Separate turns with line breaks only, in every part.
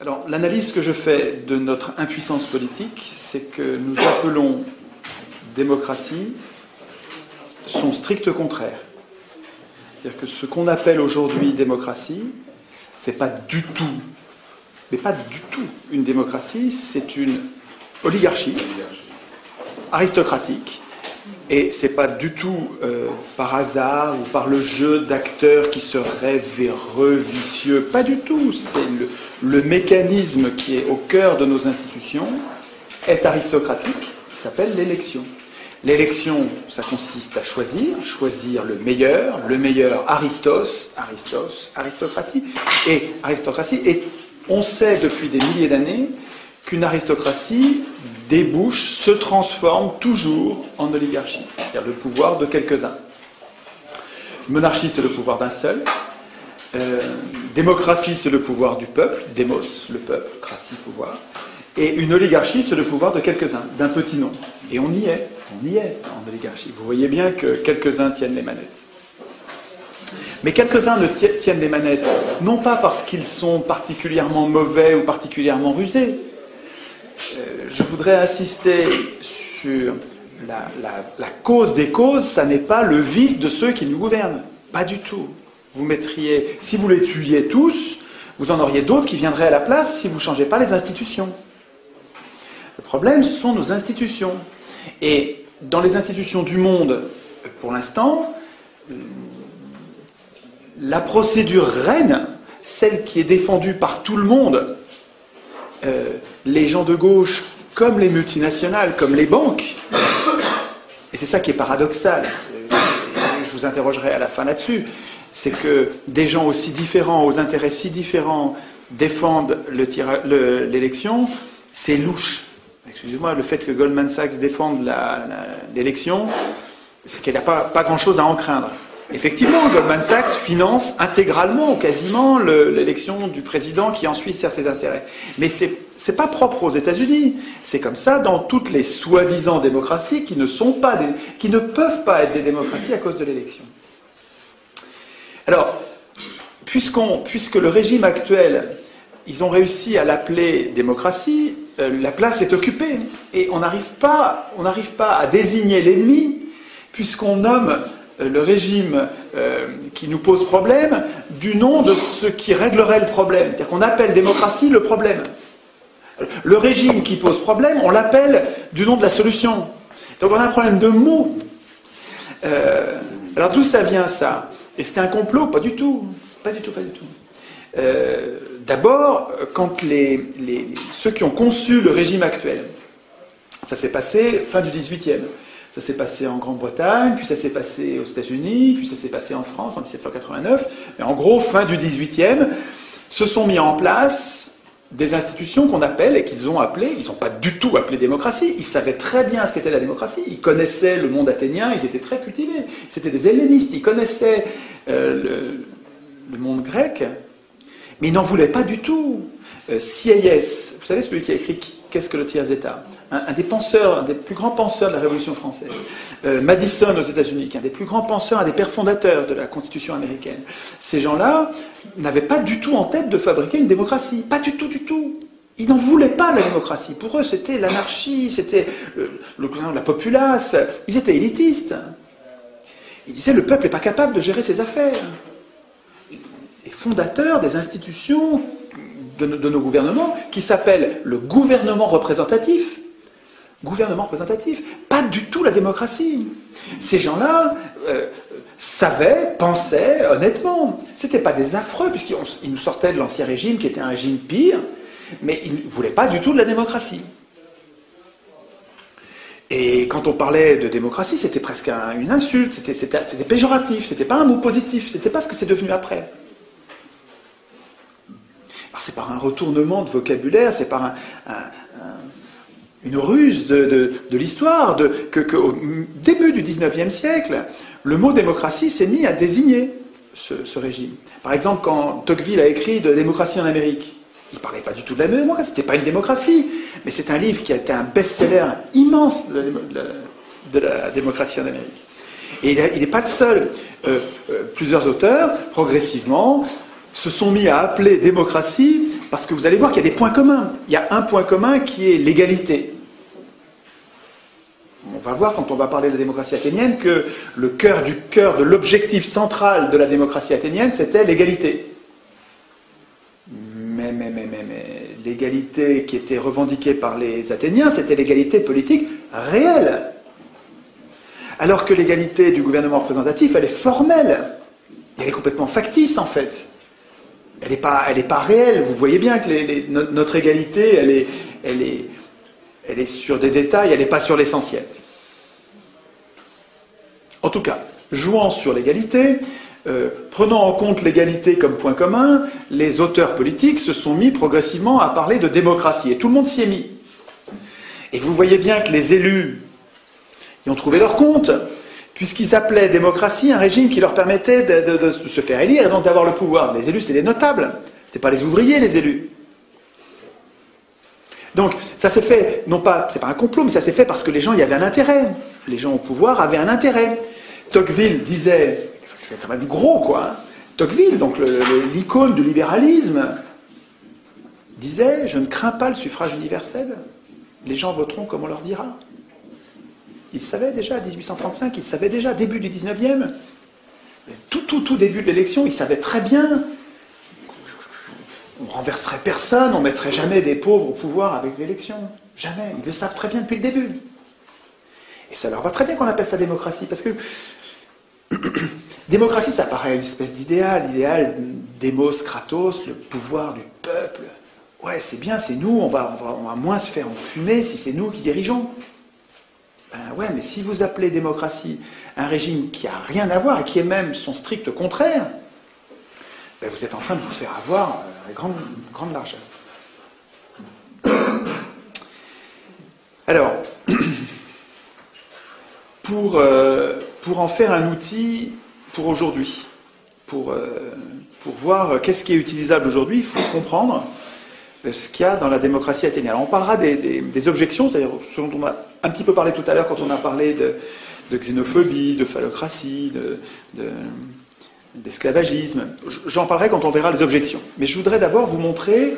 Alors, l'analyse que je fais de notre impuissance politique, c'est que nous appelons démocratie son strict contraire. C'est-à-dire que ce qu'on appelle aujourd'hui démocratie, c'est pas du tout, mais pas du tout une démocratie, c'est une oligarchie aristocratique. Et c'est pas du tout par hasard ou par le jeu d'acteurs qui seraient véreux, vicieux. Pas du tout. C'est le mécanisme qui est au cœur de nos institutions est aristocratique, qui s'appelle l'élection. L'élection, ça consiste à choisir le meilleur aristocratie. Et on sait depuis des milliers d'années qu'une aristocratie débouche, se transforme toujours en oligarchie, c'est-à-dire le pouvoir de quelques-uns. Une monarchie, c'est le pouvoir d'un seul. Démocratie, c'est le pouvoir du peuple, démos, le peuple, cratie, pouvoir. Et une oligarchie, c'est le pouvoir de quelques-uns, d'un petit nombre. Et on y est en oligarchie. Vous voyez bien que quelques-uns tiennent les manettes. Mais quelques-uns ne tiennent les manettes, non pas parce qu'ils sont particulièrement mauvais ou particulièrement rusés. Je voudrais insister sur la cause des causes, ça n'est pas le vice de ceux qui nous gouvernent. Pas du tout. Vous mettriez, si vous les tuiez tous, vous en auriez d'autres qui viendraient à la place si vous ne changez pas les institutions. Le problème, ce sont nos institutions. Et dans les institutions du monde, pour l'instant, la procédure reine, celle qui est défendue par tout le monde, les gens de gauche, comme les multinationales, comme les banques, et c'est ça qui est paradoxal, je vous interrogerai à la fin là-dessus, c'est que des gens aussi différents, aux intérêts si différents, défendent l'élection, c'est louche. Excusez-moi, le fait que Goldman Sachs défende l'élection, c'est qu'elle n'a pas grand-chose à en craindre. Effectivement, Goldman Sachs finance intégralement ou quasiment l'élection du président qui ensuite sert ses intérêts. Mais c'est pas propre aux États-Unis. C'est comme ça dans toutes les soi-disant démocraties qui ne peuvent pas être des démocraties à cause de l'élection. Alors, puisque le régime actuel, ils ont réussi à l'appeler démocratie, la place est occupée et on n'arrive pas à désigner l'ennemi puisqu'on nomme le régime qui nous pose problème du nom de ce qui réglerait le problème. C'est-à-dire qu'on appelle démocratie le problème. Le régime qui pose problème, on l'appelle du nom de la solution. Donc on a un problème de mots. Alors d'où ça vient ça? Et c'était un complot? Pas du tout. Pas du tout. D'abord, quand ceux qui ont conçu le régime actuel, ça s'est passé fin du XVIIIe. Ça s'est passé en Grande-Bretagne, puis ça s'est passé aux États-Unis, puis ça s'est passé en France en 1789. Mais en gros, fin du XVIIIe, se sont mis en place des institutions qu'on appelle et qu'ils ont appelées, ils n'ont pas du tout appelé démocratie, ils savaient très bien ce qu'était la démocratie, ils connaissaient le monde athénien, ils étaient très cultivés, c'était des hellénistes, ils connaissaient le monde grec, mais ils n'en voulaient pas du tout. Sieyès, vous savez celui qui a écrit « Qu'est-ce que le tiers-État » un des penseurs, un des plus grands penseurs de la Révolution française. Madison aux États-Unis, qui est un des plus grands penseurs, un des pères fondateurs de la Constitution américaine. Ces gens-là n'avaient pas du tout en tête de fabriquer une démocratie. Pas du tout. Ils n'en voulaient pas de la démocratie. Pour eux, c'était l'anarchie, c'était la populace. Ils étaient élitistes. Ils disaient le peuple n'est pas capable de gérer ses affaires. Les fondateurs des institutions de nos gouvernements, qui s'appellent le gouvernement représentatif. Gouvernement représentatif, pas du tout la démocratie. Ces gens-là pensaient honnêtement. C'était pas des affreux, puisqu'ils nous sortaient de l'Ancien Régime, qui était un régime pire, mais ils ne voulaient pas du tout de la démocratie. Et quand on parlait de démocratie, c'était presque une insulte, c'était péjoratif, c'était pas un mot positif, c'était pas ce que c'est devenu après. Alors c'est par un retournement de vocabulaire, c'est par une ruse de l'histoire, qu'au début du XIXe siècle, le mot démocratie s'est mis à désigner ce régime. Par exemple, quand Tocqueville a écrit de la démocratie en Amérique, il ne parlait pas du tout de la démocratie, c'était pas une démocratie, mais c'est un livre qui a été un best-seller immense de la démocratie en Amérique. Et il n'est pas le seul. Plusieurs auteurs, progressivement, se sont mis à appeler démocratie Parce que vous allez voir qu'il y a des points communs. Il y a un point commun qui est l'égalité. On va voir quand on va parler de la démocratie athénienne que le cœur du cœur de l'objectif central de la démocratie athénienne, c'était l'égalité. Mais l'égalité qui était revendiquée par les Athéniens, c'était l'égalité politique réelle. Alors que l'égalité du gouvernement représentatif, elle est formelle. Elle est complètement factice, en fait. Elle n'est pas réelle. Vous voyez bien que notre égalité, elle est sur des détails, elle n'est pas sur l'essentiel. En tout cas, jouant sur l'égalité, prenant en compte l'égalité comme point commun, les auteurs politiques se sont mis progressivement à parler de démocratie. Et tout le monde s'y est mis. Et vous voyez bien que les élus y ont trouvé leur compte, puisqu'ils appelaient démocratie un régime qui leur permettait de se faire élire et donc d'avoir le pouvoir. Les élus, c'est des notables. Ce n'étaient pas les ouvriers, les élus. Donc, ça s'est fait, non pas, c'est pas un complot, mais ça s'est fait parce que les gens y avaient un intérêt. Les gens au pouvoir avaient un intérêt. Tocqueville disait, c'est quand même gros, quoi. Hein. Tocqueville, donc l'icône du libéralisme, disait, je ne crains pas le suffrage universel. Les gens voteront comme on leur dira. Il savait déjà, 1835, il savait déjà, début du 19e, tout début de l'élection, il savait très bien. On renverserait personne, on ne mettrait jamais des pauvres au pouvoir avec l'élection. Jamais. Ils le savent très bien depuis le début. Et ça leur va très bien qu'on appelle ça démocratie, parce que démocratie, ça paraît une espèce d'idéal, l'idéal démos, kratos, le pouvoir du peuple. Ouais, c'est bien, c'est nous, on va moins se faire enfumer si c'est nous qui dirigeons. Ben ouais, mais si vous appelez démocratie un régime qui n'a rien à voir et qui est même son strict contraire, ben vous êtes en train de vous faire avoir avec grande largeur. Alors, pour en faire un outil pour aujourd'hui, pour voir qu'est-ce qui est utilisable aujourd'hui, il faut comprendre ce qu'il y a dans la démocratie athénienne. Alors on parlera des objections, c'est-à-dire ce dont on a un petit peu parlé tout à l'heure quand on a parlé de xénophobie, de phallocratie, d'esclavagisme. J'en parlerai quand on verra les objections. Mais je voudrais d'abord vous montrer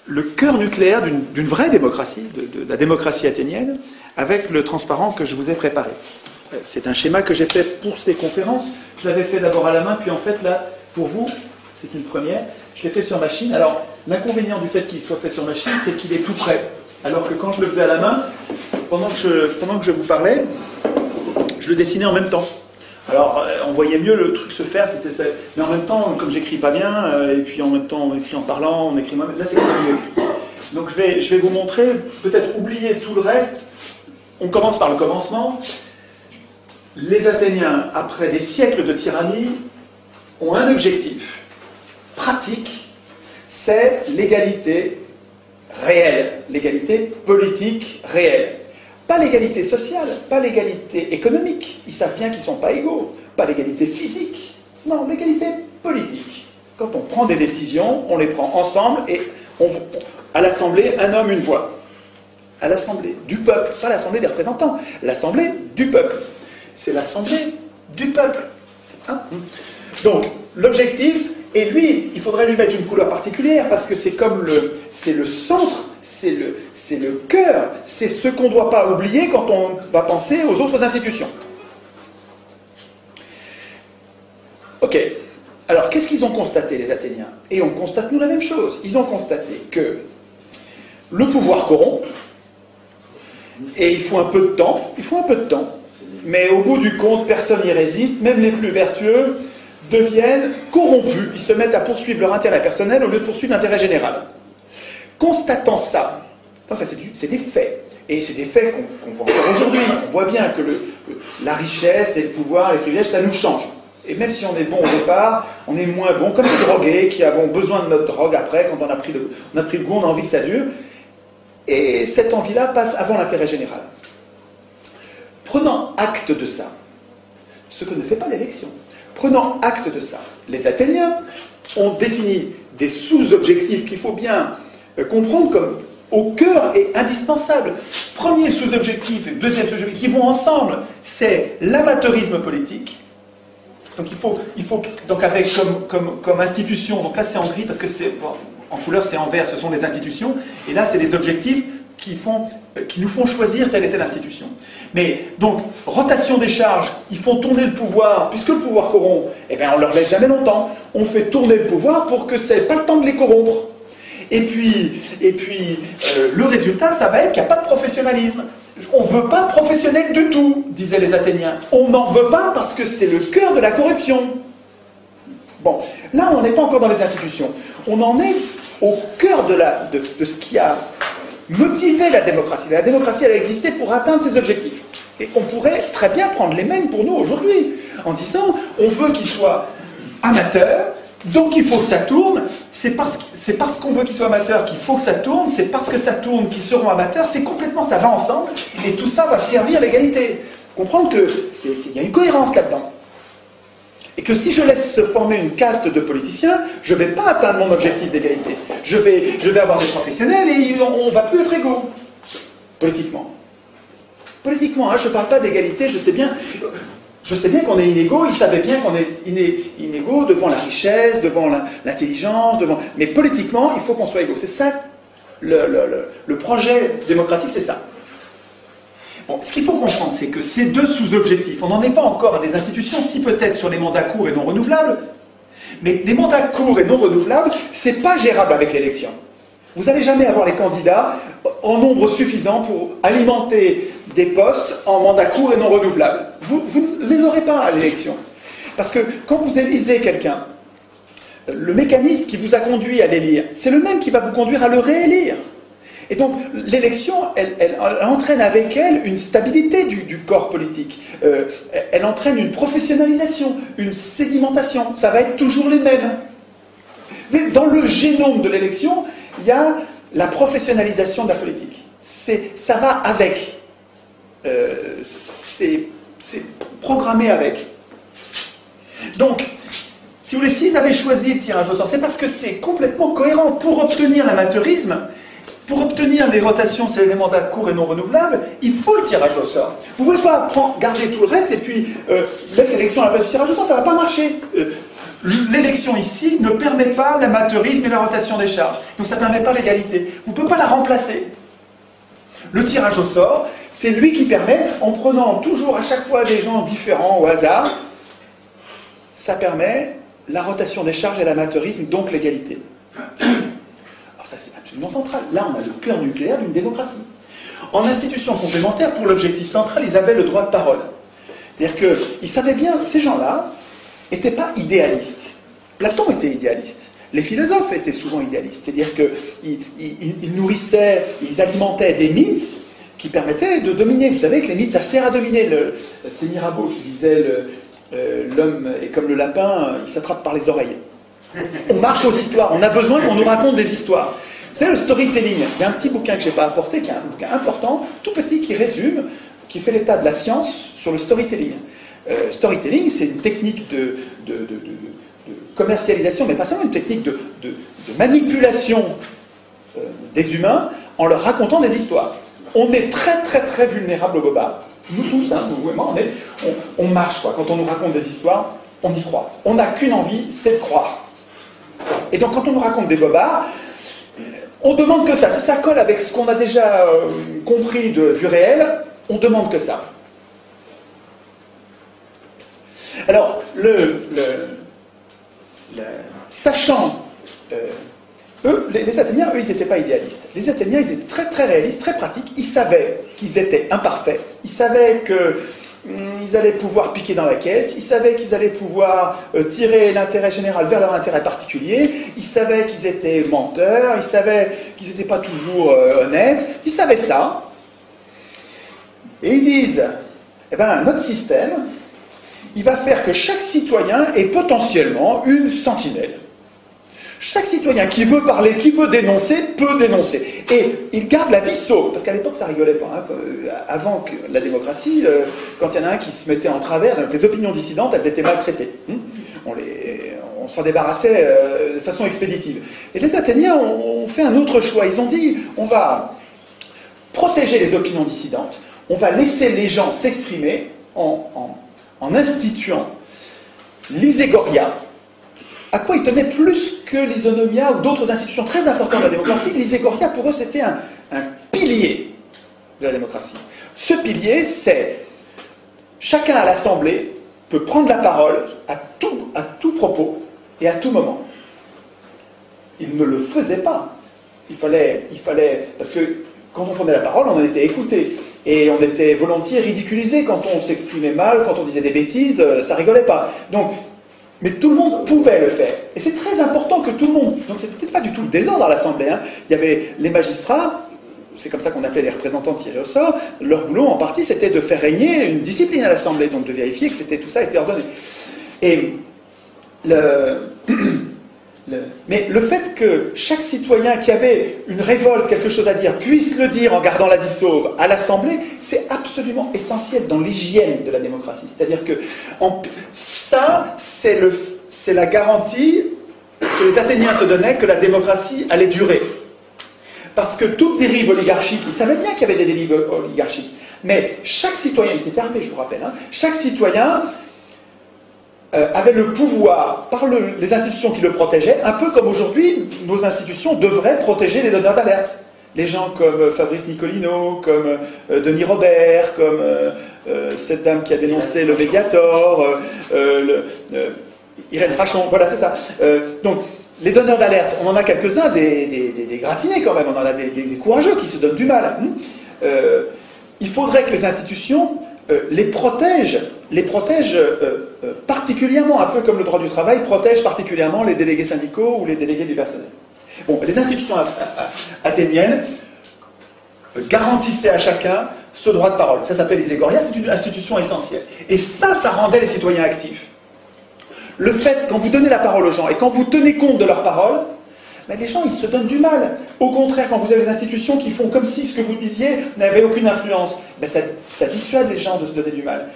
le cœur nucléaire d'une vraie démocratie, de la démocratie athénienne, avec le transparent que je vous ai préparé. C'est un schéma que j'ai fait pour ces conférences. Je l'avais fait d'abord à la main, puis en fait là, pour vous, c'est une première. Je l'ai fait sur machine. Alors, l'inconvénient du fait qu'il soit fait sur machine, c'est qu'il est tout prêt. Alors que quand je le faisais à la main, pendant que je vous parlais, je le dessinais en même temps. Alors, on voyait mieux le truc se faire, mais en même temps, comme j'écris pas bien, et puis en même temps, on écrit en parlant, on écrit moi-même, là c'est mieux écrit. Donc je vais vous montrer, peut-être oublier tout le reste. On commence par le commencement. Les Athéniens, après des siècles de tyrannie, ont un objectif pratique, c'est l'égalité réelle, l'égalité politique réelle. Pas l'égalité sociale, pas l'égalité économique, ils savent bien qu'ils ne sont pas égaux, pas l'égalité physique, non, l'égalité politique. Quand on prend des décisions, on les prend ensemble et à l'Assemblée, un homme, une voix. À l'Assemblée du peuple, pas l'Assemblée des représentants, l'Assemblée du peuple. C'est l'Assemblée du peuple. Donc, l'objectif, et lui, il faudrait lui mettre une couleur particulière, parce que c'est comme c'est le centre, c'est le cœur, c'est ce qu'on ne doit pas oublier quand on va penser aux autres institutions. Ok. Alors, qu'est-ce qu'ils ont constaté, les Athéniens? Et on constate, nous, la même chose. Ils ont constaté que le pouvoir corrompt, et il faut un peu de temps, mais au bout du compte, personne n'y résiste, même les plus vertueux deviennent corrompus, ils se mettent à poursuivre leur intérêt personnel au lieu de poursuivre l'intérêt général. Constatant ça, c'est des faits, et c'est des faits qu'on voit encore aujourd'hui, on voit bien que la richesse et le pouvoir, les privilèges, ça nous change. Et même si on est bon au départ, on est moins bon, comme les drogués qui avons besoin de notre drogue après, quand on a pris le goût, on a envie que ça dure, et cette envie-là passe avant l'intérêt général. Prenant acte de ça, ce que ne fait pas l'élection, prenant acte de ça, les Athéniens ont défini des sous-objectifs qu'il faut bien comprendre comme au cœur et indispensables. Premier sous-objectif et deuxième sous-objectif qui vont ensemble, c'est l'amateurisme politique. Donc il faut donc avec comme institution, donc là c'est en gris parce que c'est bon, en couleur c'est en vert, ce sont les institutions, et là c'est les objectifs qui nous font choisir telle et telle institution. Mais donc, rotation des charges, ils font tourner le pouvoir, puisque le pouvoir corrompt, eh bien on ne leur laisse jamais longtemps. On fait tourner le pouvoir pour que ça n'ait pas le temps de les corrompre. Et puis le résultat, ça va être qu'il n'y a pas de professionnalisme. On ne veut pas professionnel du tout, disaient les Athéniens. On n'en veut pas parce que c'est le cœur de la corruption. Bon, là on n'est pas encore dans les institutions. On en est au cœur de ce qui a motivé la démocratie. La démocratie, elle a existé pour atteindre ses objectifs. Et on pourrait très bien prendre les mêmes pour nous aujourd'hui, en disant, on veut qu'ils soient amateurs, donc il faut que ça tourne, c'est parce qu'on veut qu'ils soient amateurs qu'il faut que ça tourne, c'est parce que ça tourne qu'ils seront amateurs, c'est complètement, ça va ensemble, et tout ça va servir l'égalité. Comprendre qu'il y a une cohérence là-dedans. Et que si je laisse se former une caste de politiciens, je ne vais pas atteindre mon objectif d'égalité. Je vais avoir des professionnels et on ne va plus être égaux. Politiquement. Politiquement, hein, je ne parle pas d'égalité, je sais bien qu'on est inégaux, ils savaient bien qu'on est inégaux devant la richesse, devant l'intelligence, mais politiquement, il faut qu'on soit égaux. C'est ça, le projet démocratique, c'est ça. Bon, ce qu'il faut comprendre, c'est que ces deux sous-objectifs, on n'en est pas encore à des institutions, si peut-être sur les mandats courts et non renouvelables, mais des mandats courts et non renouvelables, c'est pas gérable avec l'élection. Vous n'allez jamais avoir les candidats en nombre suffisant pour alimenter des postes en mandats courts et non renouvelables. Vous ne les aurez pas à l'élection. Parce que quand vous élisez quelqu'un, le mécanisme qui vous a conduit à l'élire, c'est le même qui va vous conduire à le réélire. Et donc, l'élection, elle entraîne avec elle une stabilité du corps politique. Elle entraîne une professionnalisation, une sédimentation. Ça va être toujours les mêmes. Mais dans le génome de l'élection, il y a la professionnalisation de la politique. Ça va avec. C'est programmé avec. Donc, si vous voulez, s'ils avaient choisi le tirage au sort, c'est parce que c'est complètement cohérent. Pour obtenir l'amateurisme, pour obtenir les rotations, c'est les mandats courts et non renouvelables, il faut le tirage au sort. Vous ne pouvez pas garder tout le reste et puis mettre l'élection à la place du tirage au sort, ça ne va pas marcher. L'élection ici ne permet pas l'amateurisme et la rotation des charges. Donc ça ne permet pas l'égalité. Vous ne pouvez pas la remplacer. Le tirage au sort, c'est lui qui permet, en prenant toujours à chaque fois des gens différents au hasard, ça permet la rotation des charges et l'amateurisme, donc l'égalité. Alors ça c'est absolument central. Là on a le cœur nucléaire d'une démocratie. En institution complémentaire, pour l'objectif central, ils avaient le droit de parole. C'est-à-dire qu'ils savaient bien, ces gens-là n'étaient pas idéalistes. Platon était idéaliste. Les philosophes étaient souvent idéalistes. C'est-à-dire qu'ils nourrissaient, ils alimentaient des mythes qui permettaient de dominer. Vous savez que les mythes, ça sert à dominer. C'est Mirabeau qui disait l'homme est comme le lapin, il s'attrape par les oreilles. On marche aux histoires, on a besoin qu'on nous raconte des histoires. Vous savez, le storytelling, il y a un petit bouquin que je n'ai pas apporté, qui est un bouquin important, tout petit, qui résume, qui fait l'état de la science sur le storytelling. Storytelling, c'est une technique de commercialisation, mais pas seulement une technique de manipulation des humains en leur racontant des histoires. On est très très très vulnérable au boba. Nous tous, hein, nous et moi, on marche quoi. Quand on nous raconte des histoires, on y croit. On n'a qu'une envie, c'est de croire. Et donc quand on nous raconte des bobards, on demande que ça. Si ça colle avec ce qu'on a déjà compris du réel, on demande que ça. Alors, sachant, les Athéniens, eux, ils n'étaient pas idéalistes. Les Athéniens, ils étaient très très réalistes, très pratiques. Ils savaient qu'ils étaient imparfaits. Ils savaient qu'ils allaient pouvoir piquer dans la caisse. Ils savaient qu'ils allaient pouvoir tirer l'intérêt général vers leur intérêt particulier. Ils savaient qu'ils étaient menteurs. Ils savaient qu'ils n'étaient pas toujours honnêtes. Ils savaient ça. Et ils disent, eh ben, notre système, il va faire que chaque citoyen est potentiellement une sentinelle. Chaque citoyen qui veut parler, qui veut dénoncer, peut dénoncer. Et il garde la vie sauve, parce qu'à l'époque ça rigolait pas. Hein. Avant que la démocratie, quand il y en a un qui se mettait en travers, les opinions dissidentes, elles étaient maltraitées. On s'en débarrassait de façon expéditive. Et les Athéniens ont fait un autre choix. Ils ont dit, on va protéger les opinions dissidentes, on va laisser les gens s'exprimer en instituant l'iségoria, à quoi ils tenaient plus que l'isonomia ou d'autres institutions très importantes de la démocratie, l'Iségoria, pour eux, c'était un pilier de la démocratie. Ce pilier, c'est chacun à l'Assemblée peut prendre la parole à tout propos et à tout moment. Il ne le faisait pas. Il fallait, parce que quand on prenait la parole, on en était écouté. Et on était volontiers ridiculisé quand on s'exprimait mal, quand on disait des bêtises, ça rigolait pas. Donc, mais tout le monde pouvait le faire. Et c'est très important que tout le monde... Donc c'est peut-être pas du tout le désordre à l'Assemblée. Hein. Il y avait les magistrats, c'est comme ça qu'on appelait les représentants tirés au sort, leur boulot en partie c'était de faire régner une discipline à l'Assemblée, donc de vérifier que tout ça était ordonné. Et mais le fait que chaque citoyen qui avait une révolte, quelque chose à dire, puisse le dire en gardant la vie sauve à l'Assemblée, c'est absolument essentiel dans l'hygiène de la démocratie. C'est-à-dire que ça, c'est la garantie que les Athéniens se donnaient que la démocratie allait durer. Parce que toute dérive oligarchique, ils savaient bien qu'il y avait des dérives oligarchiques, mais chaque citoyen, ils étaient armés, je vous rappelle, hein, chaque citoyen avait le pouvoir, par les institutions qui le protégeaient, un peu comme aujourd'hui, nos institutions devraient protéger les donneurs d'alerte. Les gens comme Fabrice Nicolino, comme Denis Robert, comme cette dame qui a dénoncé le Mediator, Irène Frachon, voilà, c'est ça. Donc, les donneurs d'alerte, on en a quelques-uns, des gratinés quand même, on en a des courageux qui se donnent du mal. Il faudrait que les institutions les protègent particulièrement, un peu comme le droit du travail, protège particulièrement les délégués syndicaux ou les délégués du personnel. Bon, les institutions athéniennes garantissaient à chacun ce droit de parole. Ça s'appelle l'Iségoria, c'est une institution essentielle. Et ça rendait les citoyens actifs. Le fait, quand vous donnez la parole aux gens et quand vous tenez compte de leurs paroles, ben les gens, ils se donnent du mal. Au contraire, quand vous avez des institutions qui font comme si ce que vous disiez n'avait aucune influence, ben ça dissuade les gens de se donner du mal.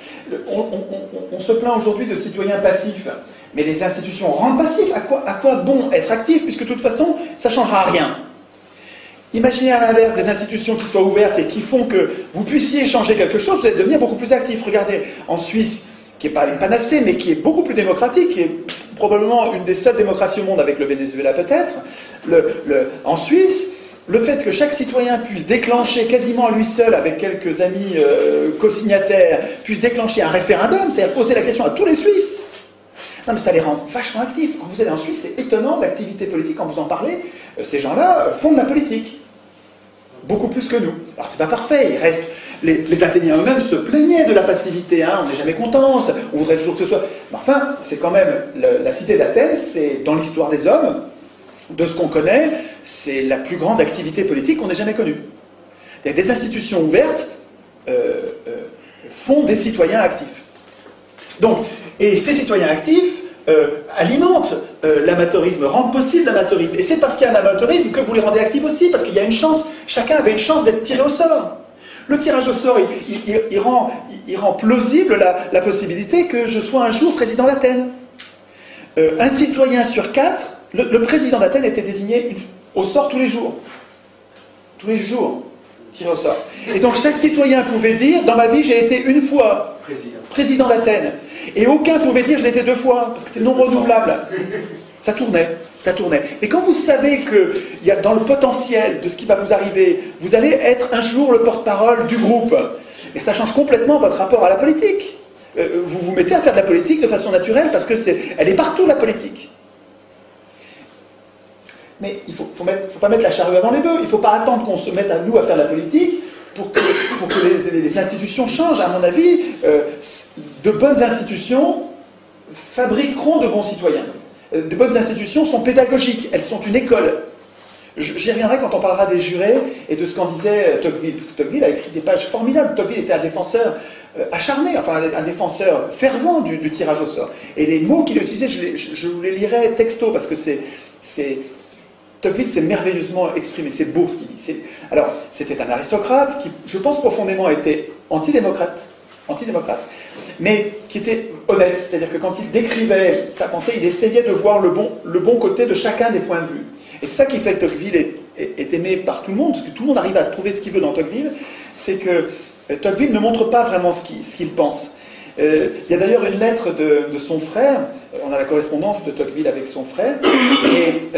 On se plaint aujourd'hui de citoyens passifs, mais les institutions rendent passifs. À quoi bon être actif, puisque de toute façon, ça ne changera rien. Imaginez à l'inverse des institutions qui soient ouvertes et qui font que vous puissiez changer quelque chose, vous allez devenir beaucoup plus actif. Regardez, en Suisse, qui n'est pas une panacée, mais qui est beaucoup plus démocratique, qui est probablement une des seules démocraties au monde, avec le Venezuela peut-être, en Suisse, le fait que chaque citoyen puisse déclencher quasiment à lui seul, avec quelques amis co-signataires, puisse déclencher un référendum, c'est-à-dire poser la question à tous les Suisses. Non mais ça les rend vachement actifs. Quand vous allez en Suisse, c'est étonnant, l'activité politique, quand vous en parlez, ces gens-là font de la politique. Beaucoup plus que nous. Alors c'est pas parfait, il reste... Les Athéniens eux-mêmes se plaignaient de la passivité, hein, on n'est jamais content, on voudrait toujours que ce soit... Mais enfin, c'est quand même... La cité d'Athènes, c'est dans l'histoire des hommes, de ce qu'on connaît, c'est la plus grande activité politique qu'on ait jamais connue. Des institutions ouvertes font des citoyens actifs. Donc, et ces citoyens actifs alimentent l'amateurisme, rendent possible l'amateurisme. Et c'est parce qu'il y a un amateurisme que vous les rendez actifs aussi, parce qu'il y a une chance, chacun avait une chance d'être tiré au sort. Le tirage au sort, il rend plausible la possibilité que je sois un jour président d'Athènes. Un citoyen sur 4, le président d'Athènes était désigné au sort tous les jours. Tous les jours, tiré au sort. Et donc chaque citoyen pouvait dire, dans ma vie j'ai été une fois président d'Athènes. Et aucun pouvait dire je l'ai été 2 fois, parce que c'était non renouvelable. Ça tournait. Et quand vous savez que dans le potentiel de ce qui va vous arriver, vous allez être un jour le porte-parole du groupe, et ça change complètement votre rapport à la politique. Vous vous mettez à faire de la politique de façon naturelle, parce que elle est partout la politique. Mais il ne faut pas mettre la charrue avant les bœufs, il ne faut pas attendre qu'on se mette à nous à faire de la politique pour que les institutions changent. À mon avis, de bonnes institutions fabriqueront de bons citoyens. De bonnes institutions sont pédagogiques, elles sont une école. J'y reviendrai quand on parlera des jurés et de ce qu'en disait Tocqueville. Tocqueville a écrit des pages formidables. Tocqueville était un défenseur acharné, enfin un défenseur fervent du tirage au sort. Et les mots qu'il utilisait, je vous les lirai texto, parce que Tocqueville s'est merveilleusement exprimé, c'est beau ce qu'il dit. Alors, c'était un aristocrate qui, je pense profondément, était antidémocrate, mais qui était honnête, c'est-à-dire que quand il décrivait sa pensée, il essayait de voir le bon côté de chacun des points de vue. Et c'est ça qui fait que Tocqueville est aimé par tout le monde, parce que tout le monde arrive à trouver ce qu'il veut dans Tocqueville, c'est que Tocqueville ne montre pas vraiment ce qu'il pense, Il y a d'ailleurs une lettre de son frère, on a la correspondance de Tocqueville avec son frère, et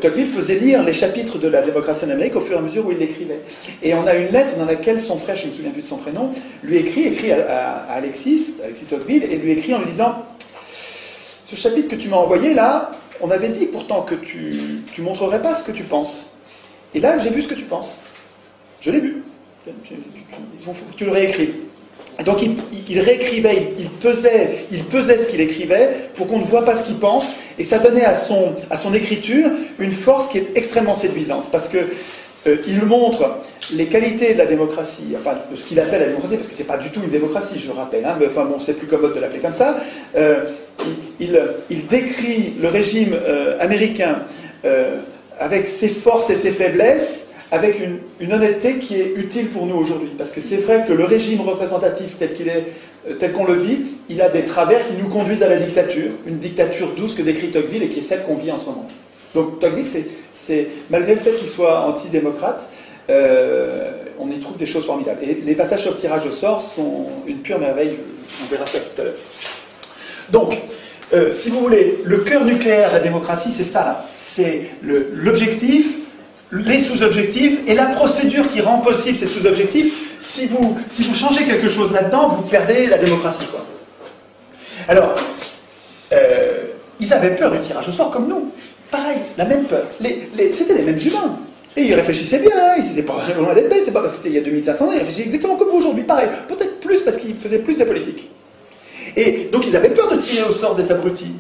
Tocqueville faisait lire les chapitres de la démocratie en Amérique au fur et à mesure où il l'écrivait. Et on a une lettre dans laquelle son frère, je ne me souviens plus de son prénom, lui écrit à Alexis Tocqueville, et lui écrit en lui disant « Ce chapitre que tu m'as envoyé là, on avait dit pourtant que tu montrerais pas ce que tu penses. Et là, j'ai vu ce que tu penses. Je l'ai vu. Il faut que tu le réécris. » Donc il réécrivait, il pesait ce qu'il écrivait pour qu'on ne voit pas ce qu'il pense, et ça donnait à son écriture une force qui est extrêmement séduisante, parce que il montre les qualités de la démocratie, enfin de ce qu'il appelle la démocratie, parce que c'est pas du tout une démocratie, je rappelle, hein, mais enfin bon, c'est plus commode de l'appeler comme ça. Il décrit le régime américain avec ses forces et ses faiblesses, avec une honnêteté qui est utile pour nous aujourd'hui. Parce que c'est vrai que le régime représentatif tel qu'on le vit, il a des travers qui nous conduisent à la dictature, une dictature douce que décrit Tocqueville et qui est celle qu'on vit en ce moment. Donc Tocqueville, malgré le fait qu'il soit antidémocrate, on y trouve des choses formidables. Et les passages sur le tirage au sort sont une pure merveille, on verra ça tout à l'heure. Donc, si vous voulez, le cœur nucléaire de la démocratie, c'est ça là. C'est l'objectif, les sous-objectifs et la procédure qui rend possible ces sous-objectifs. Si vous changez quelque chose là-dedans, vous perdez la démocratie, quoi. Alors, ils avaient peur du tirage au sort comme nous. Pareil, la même peur. C'était les mêmes humains. Et ils réfléchissaient bien, ils n'étaient pas loin d'être bêtes, c'est pas parce que c'était il y a 2500 ans, ils réfléchissaient exactement comme vous aujourd'hui, pareil. Peut-être plus parce qu'ils faisaient plus de politique. Et donc ils avaient peur de tirer au sort des abrutis.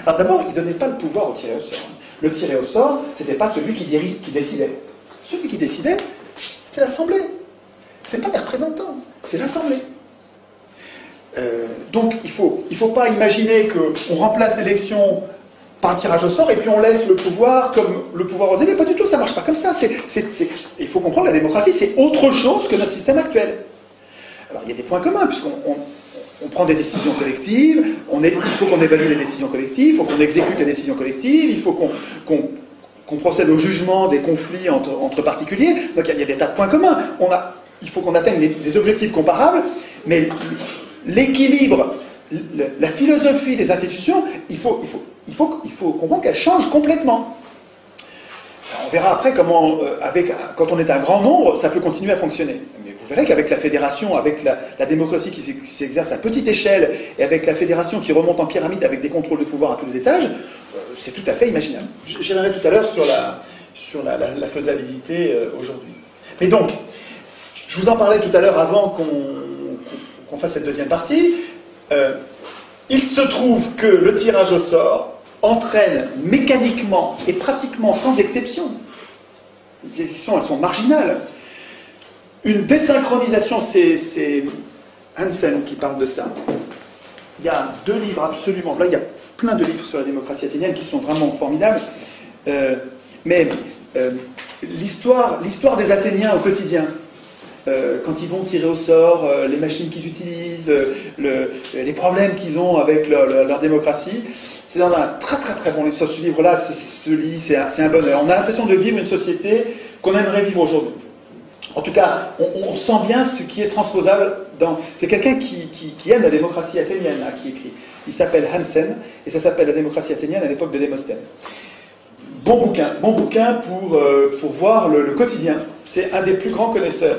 Alors d'abord, ils ne donnaient pas le pouvoir au tiré au sort. Le tiré au sort, c'était pas celui qui décidait. Celui qui décidait, c'était l'Assemblée. C'est pas les représentants, c'est l'Assemblée. Donc il faut pas imaginer qu'on remplace l'élection par un tirage au sort et puis on laisse le pouvoir comme le pouvoir aux élus. Pas du tout, ça marche pas comme ça. Il faut comprendre, la démocratie, c'est autre chose que notre système actuel. Alors il y a des points communs, puisqu'on prend des décisions collectives, il faut qu'on évalue les décisions collectives, il faut qu'on exécute les décisions collectives, il faut qu'on procède au jugement des conflits entre particuliers. Donc il y a des tas de points communs. Il faut qu'on atteigne des objectifs comparables, mais l'équilibre, la philosophie des institutions, il faut comprendre qu'elle change complètement. On verra après comment, quand on est un grand nombre, ça peut continuer à fonctionner. Mais vous verrez qu'avec la fédération, avec la démocratie qui s'exerce à petite échelle, et avec la fédération qui remonte en pyramide avec des contrôles de pouvoir à tous les étages, c'est tout à fait imaginable. J'y reviendrai tout à l'heure sur la faisabilité aujourd'hui. Mais donc, je vous en parlais tout à l'heure avant qu'on fasse cette deuxième partie. Il se trouve que le tirage au sort entraîne mécaniquement et pratiquement sans exception, les exceptions elles sont marginales, une désynchronisation, c'est Hansen qui parle de ça. Il y a 2 livres absolument, là il y a plein de livres sur la démocratie athénienne qui sont vraiment formidables, mais l'histoire des Athéniens au quotidien, quand ils vont tirer au sort, les machines qu'ils utilisent, les problèmes qu'ils ont avec leur démocratie, c'est dans un très très très bon livre. Ce livre-là se lit, c'est un bonheur. On a l'impression de vivre une société qu'on aimerait vivre aujourd'hui. En tout cas, on sent bien ce qui est transposable dans... C'est quelqu'un qui aime la démocratie athénienne, là, qui écrit. Il s'appelle Hansen, et ça s'appelle La démocratie athénienne à l'époque de Démosthène. Bon bouquin pour voir le quotidien. C'est un des plus grands connaisseurs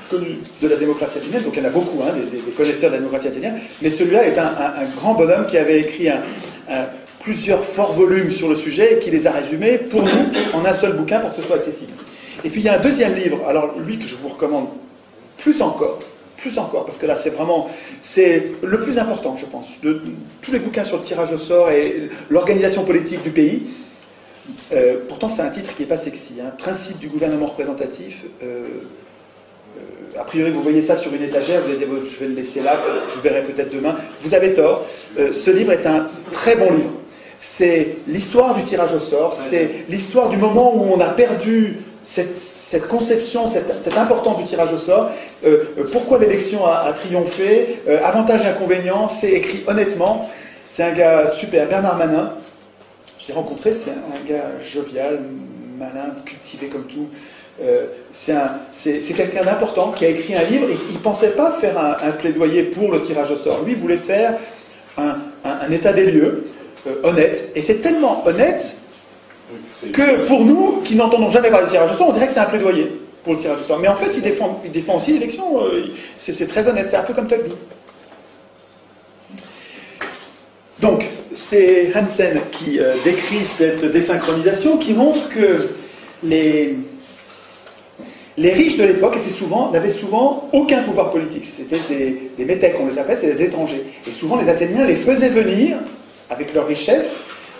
connus de la démocratie athénienne, donc il y en a beaucoup, hein, des connaisseurs de la démocratie athénienne, mais celui-là est un grand bonhomme qui avait écrit plusieurs forts volumes sur le sujet et qui les a résumés pour nous en un seul bouquin pour que ce soit accessible. Et puis il y a un deuxième livre, alors lui que je vous recommande plus encore, parce que là c'est le plus important, je pense, de tous les bouquins sur le tirage au sort et l'organisation politique du pays. Pourtant c'est un titre qui n'est pas sexy, hein. Principe du gouvernement représentatif. A priori, vous voyez ça sur une étagère, vous allez dire, je vais le laisser là, je verrai peut-être demain. Vous avez tort. Ce livre est un très bon livre. C'est l'histoire du tirage au sort, c'est l'histoire du moment où on a perdu cette conception, cette importance du tirage au sort, pourquoi l'élection a triomphé, avantages et inconvénients, c'est écrit honnêtement. C'est un gars super, Bernard Manin. Je l'ai rencontré, c'est un gars jovial, malin, cultivé comme tout. C'est quelqu'un d'important qui a écrit un livre et il ne pensait pas faire un plaidoyer pour le tirage au sort. Lui, il voulait faire un état des lieux honnête. Et c'est tellement honnête que pour nous, qui n'entendons jamais parler de tirage au sort, on dirait que c'est un plaidoyer pour le tirage au sort. Mais en fait, il défend aussi l'élection. C'est très honnête. C'est un peu comme Tocqueville. Donc, c'est Hansen qui décrit cette désynchronisation, qui montre que les riches de l'époque n'avaient souvent aucun pouvoir politique. C'était des métèques, on les appelle, c'était des étrangers. Et souvent, les Athéniens les faisaient venir avec leur richesse,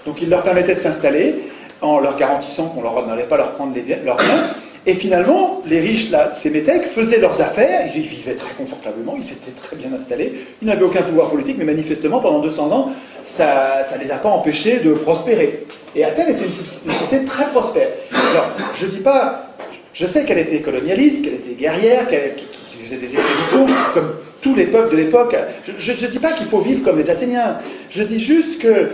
donc ils leur permettaient de s'installer en leur garantissant qu'on n'allait pas leur prendre leurs biens. Et finalement, les riches, là, ces métèques, faisaient leurs affaires, ils vivaient très confortablement, ils s'étaient très bien installés, ils n'avaient aucun pouvoir politique, mais manifestement, pendant 200 ans, ça ne les a pas empêchés de prospérer. Et Athènes était une cité très prospère. Alors, je dis pas... Je sais qu'elle était colonialiste, qu'elle était guerrière, qu'elle faisait des expéditions, comme tous les peuples de l'époque. Je ne dis pas qu'il faut vivre comme les Athéniens. Je dis juste que,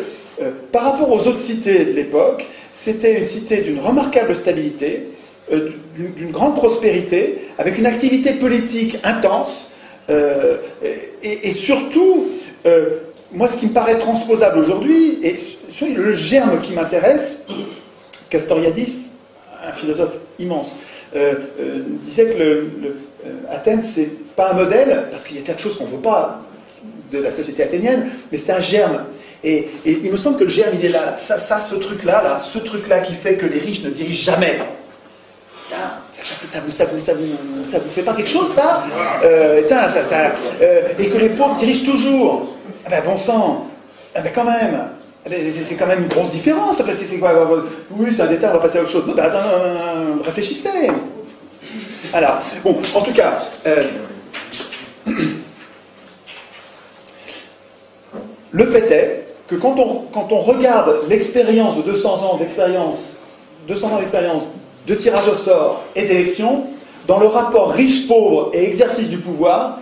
par rapport aux autres cités de l'époque, c'était une cité d'une remarquable stabilité, d'une grande prospérité, avec une activité politique intense, et surtout, moi, ce qui me paraît transposable aujourd'hui, et le germe qui m'intéresse, Castoriadis, un philosophe immense, disait que Athènes, c'est pas un modèle, parce qu'il y a tas de choses qu'on ne veut pas de la société athénienne, mais c'est un germe. Et il me semble que le germe, il est là. Ce truc-là qui fait que les riches ne dirigent jamais. Ça vous fait pas quelque chose, ça, et que les pauvres dirigent toujours. Ah ben, bon sang, ah ben, quand même. C'est quand même une grosse différence. En fait, c'est quoi? Oui, c'est un détail, on va passer à autre chose. Non, ben, attends, réfléchissez. Alors, bon, en tout cas, le fait est que quand on regarde l'expérience de 200 ans d'expérience de tirage au sort et d'élection, dans le rapport riche-pauvre et exercice du pouvoir,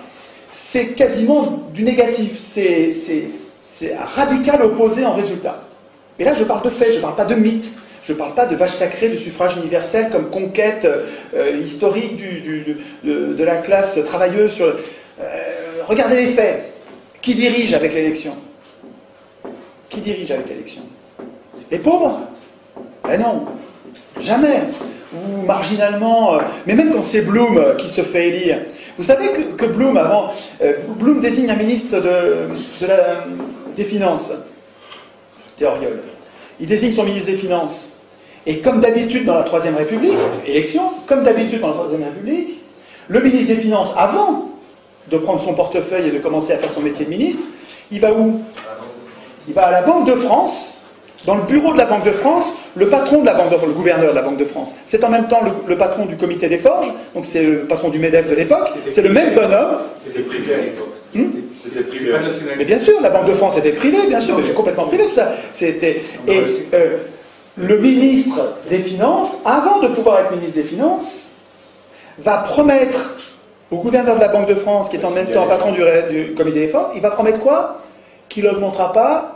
c'est quasiment du négatif. C'est un radical opposé en résultat. Et là, je parle de faits, je ne parle pas de mythes, je ne parle pas de vache sacrée du suffrage universel comme conquête historique de la classe travailleuse. Regardez les faits. Qui dirige avec l'élection? Qui dirige avec l'élection? Les pauvres? Ben non, jamais. Ou marginalement, mais même quand c'est Blum qui se fait élire. Vous savez que Blum, avant, Blum désigne un ministre des Finances, Théoriol. Il désigne son ministre des Finances. Et comme d'habitude dans la Troisième République, élection, comme d'habitude dans la Troisième République, le ministre des Finances, avant de prendre son portefeuille et de commencer à faire son métier de ministre, il va où? Il va à la Banque de France. Dans le bureau de la Banque de France, le patron de la Banque de France, le gouverneur de la Banque de France, c'est en même temps le patron du comité des forges, donc c'est le patron du MEDEF de l'époque, c'est le même bonhomme.
C'était privé à l'époque. C'était privé.
Mais bien sûr, la Banque de France était privée, bien sûr, mais c'est complètement privé tout ça. Et le ministre des Finances, avant de pouvoir être ministre des Finances, va promettre au gouverneur de la Banque de France, qui est en même temps patron du comité des forges, il va promettre quoi? Qu'il n'augmentera pas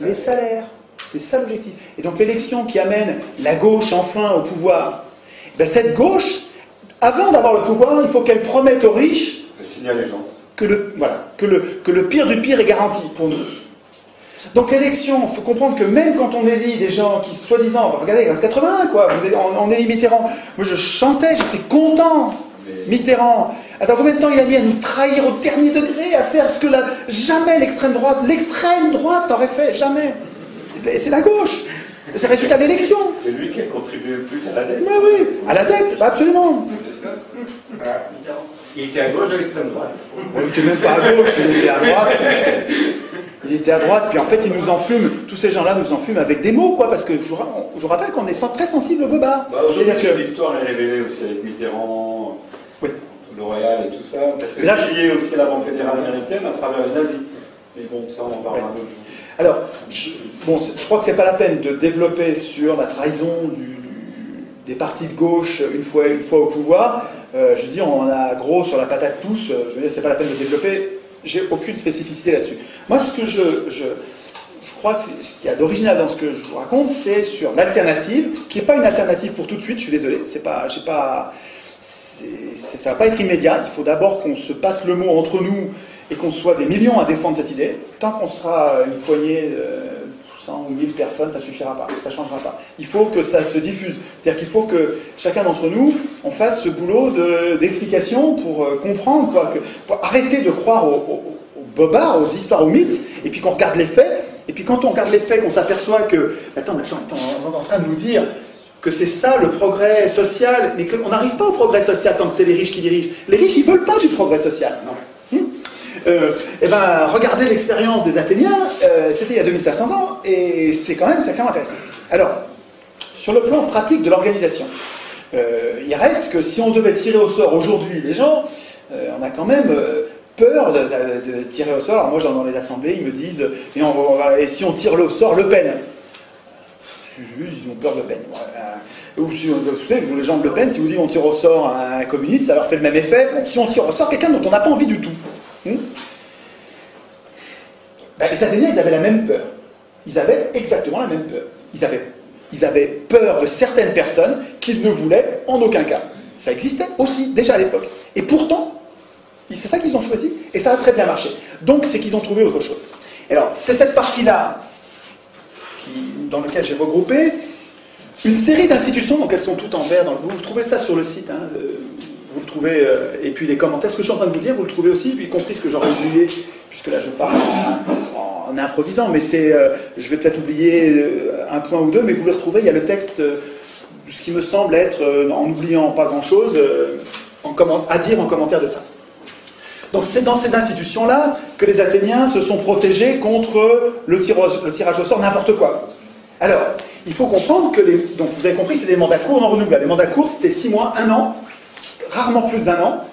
les salaires. C'est ça l'objectif. Et donc l'élection qui amène la gauche enfin au pouvoir, ben cette gauche, avant d'avoir le pouvoir, il faut qu'elle promette aux riches que le pire du pire est garanti pour nous. Donc l'élection, il faut comprendre que même quand on élit des gens qui, soi-disant, regardez, en 81, quoi, on élit Mitterrand. Moi je chantais, j'étais content. Mitterrand. Attends, combien de temps il a mis à nous trahir au dernier degré, à faire ce que jamais l'extrême droite n'aurait fait, jamais. C'est la gauche. C'est le résultat de l'élection.
C'est lui qui a contribué le plus à la dette.
Mais oui, à la dette, absolument.
Il était à gauche de l'extrême droite.
Il n'était même pas à gauche, il était à droite. Il était à droite, puis en fait, il nous enfume, tous ces gens-là nous enfument avec des mots, quoi, parce que je vous rappelle qu'on est très sensible au bobard.
Aujourd'hui, l'histoire est révélée aussi avec Mitterrand,
oui.
L'Oréal et tout ça, parce que c'est lié aussi à la Banque fédérale américaine à travers les nazis. Mais bon, ça, on en parlera un autre jour.
Alors, je crois que c'est pas la peine de développer sur la trahison des partis de gauche une fois au pouvoir. Je veux dire, on en a gros sur la patate tous. Je veux dire, c'est pas la peine de développer. J'ai aucune spécificité là-dessus. Moi, ce que je crois que ce qu'il y a d'original dans ce que je vous raconte, c'est sur l'alternative, qui n'est pas une alternative pour tout de suite, je suis désolé, ça va pas être immédiat, il faut d'abord qu'on se passe le mot entre nous et qu'on soit des millions à défendre cette idée. Tant qu'on sera une poignée, 100 ou 1000 personnes, ça ne suffira pas, ça ne changera pas. Il faut que ça se diffuse, c'est-à-dire qu'il faut que chacun d'entre nous, on fasse ce boulot d'explication pour comprendre, quoi, pour arrêter de croire aux bobards, aux histoires, aux mythes, et puis qu'on regarde les faits. Et puis quand on regarde les faits, qu'on s'aperçoit que... Attends, on est en train de nous dire que c'est ça le progrès social, mais qu'on n'arrive pas au progrès social tant que c'est les riches qui dirigent. Les riches, ils ne veulent pas du progrès social. Non. Eh ben, regardez l'expérience des Athéniens, c'était il y a 2500 ans, et c'est quand même intéressant. Alors, sur le plan pratique de l'organisation, il reste que si on devait tirer au sort aujourd'hui les gens, on a quand même... peur de tirer au sort. Alors moi, dans les assemblées, ils me disent et si on tire au sort Le Pen? Ils ont peur de Le Pen. Ou si, vous savez, les gens de Le Pen, si vous dites on tire au sort un communiste, ça leur fait le même effet. Bon, si on tire au sort quelqu'un dont on n'a pas envie du tout. Les Athéniens, ils avaient la même peur. Ils avaient exactement la même peur. Ils avaient peur de certaines personnes qu'ils ne voulaient en aucun cas. Ça existait aussi, déjà à l'époque. Et pourtant, c'est ça qu'ils ont choisi, et ça a très bien marché. Donc, c'est qu'ils ont trouvé autre chose. Alors, c'est cette partie-là dans laquelle j'ai regroupé une série d'institutions, donc elles sont toutes en vert. Vous trouvez ça sur le site, hein, vous le trouvez, et puis les commentaires, ce que je suis en train de vous dire, vous le trouvez aussi, y compris ce que j'aurais oublié, puisque là je parle en improvisant, mais je vais peut-être oublier un point ou deux, mais vous le retrouvez, il y a le texte, ce qui me semble être, en oubliant pas grand-chose, à dire en commentaire de ça. Donc c'est dans ces institutions-là que les Athéniens se sont protégés contre le tirage au sort, n'importe quoi. Alors, il faut comprendre que donc vous avez compris, c'est des mandats courts non renouvelables. Les mandats courts, c'était 6 mois, 1 an, rarement plus d'1 an,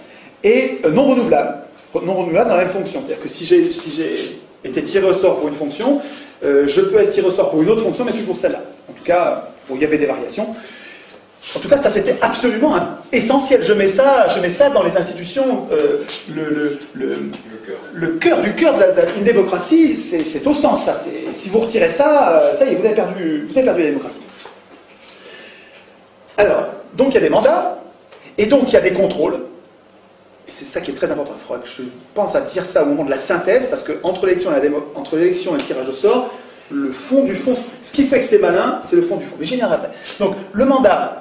et non renouvelables. Non renouvelables dans la même fonction. C'est-à-dire que si j'ai été tiré au sort pour une fonction, je peux être tiré au sort pour une autre fonction, mais plus pour celle-là. En tout cas, bon, il y avait des variations. En tout cas, ça c'était absolument essentiel. Je mets ça dans les institutions. Le cœur du cœur d'une démocratie, c'est au sens. Ça, si vous retirez ça, ça y est, vous avez perdu la démocratie. Alors, donc il y a des mandats, et donc il y a des contrôles. Et c'est ça qui est très important. Il faudra que je pense à dire ça au moment de la synthèse, parce qu'entre l'élection et le tirage au sort, le fond du fond, ce qui fait que c'est malin, c'est le fond du fond. Mais j'y viendrai après. Donc, le mandat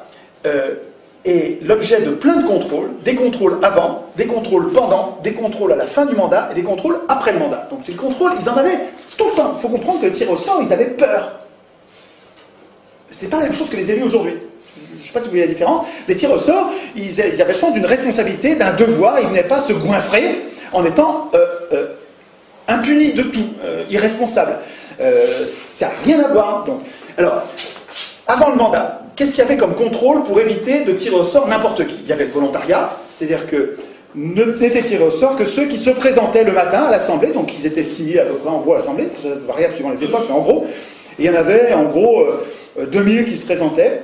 est l'objet de plein de contrôles, des contrôles avant, des contrôles pendant, des contrôles à la fin du mandat et des contrôles après le mandat. Donc ces contrôles, ils en avaient tout le temps. Il faut comprendre que le tir au sort, ils avaient peur. Ce n'est pas la même chose que les élus aujourd'hui. Je ne sais pas si vous voyez la différence. Les tirs au sort, ils avaient le sens d'une responsabilité, d'un devoir. Ils ne venaient pas se goinfrer en étant impunis de tout, irresponsables. Ça n'a rien à voir. Donc, alors, avant le mandat, qu'est-ce qu'il y avait comme contrôle pour éviter de tirer au sort n'importe qui? Il y avait le volontariat, c'est-à-dire que n'étaient tirés au sort que ceux qui se présentaient le matin à l'Assemblée, donc ils étaient 6 000 à peu près en gros à l'Assemblée, ça variable suivant les époques, mais en gros, et il y en avait en gros 2000 qui se présentaient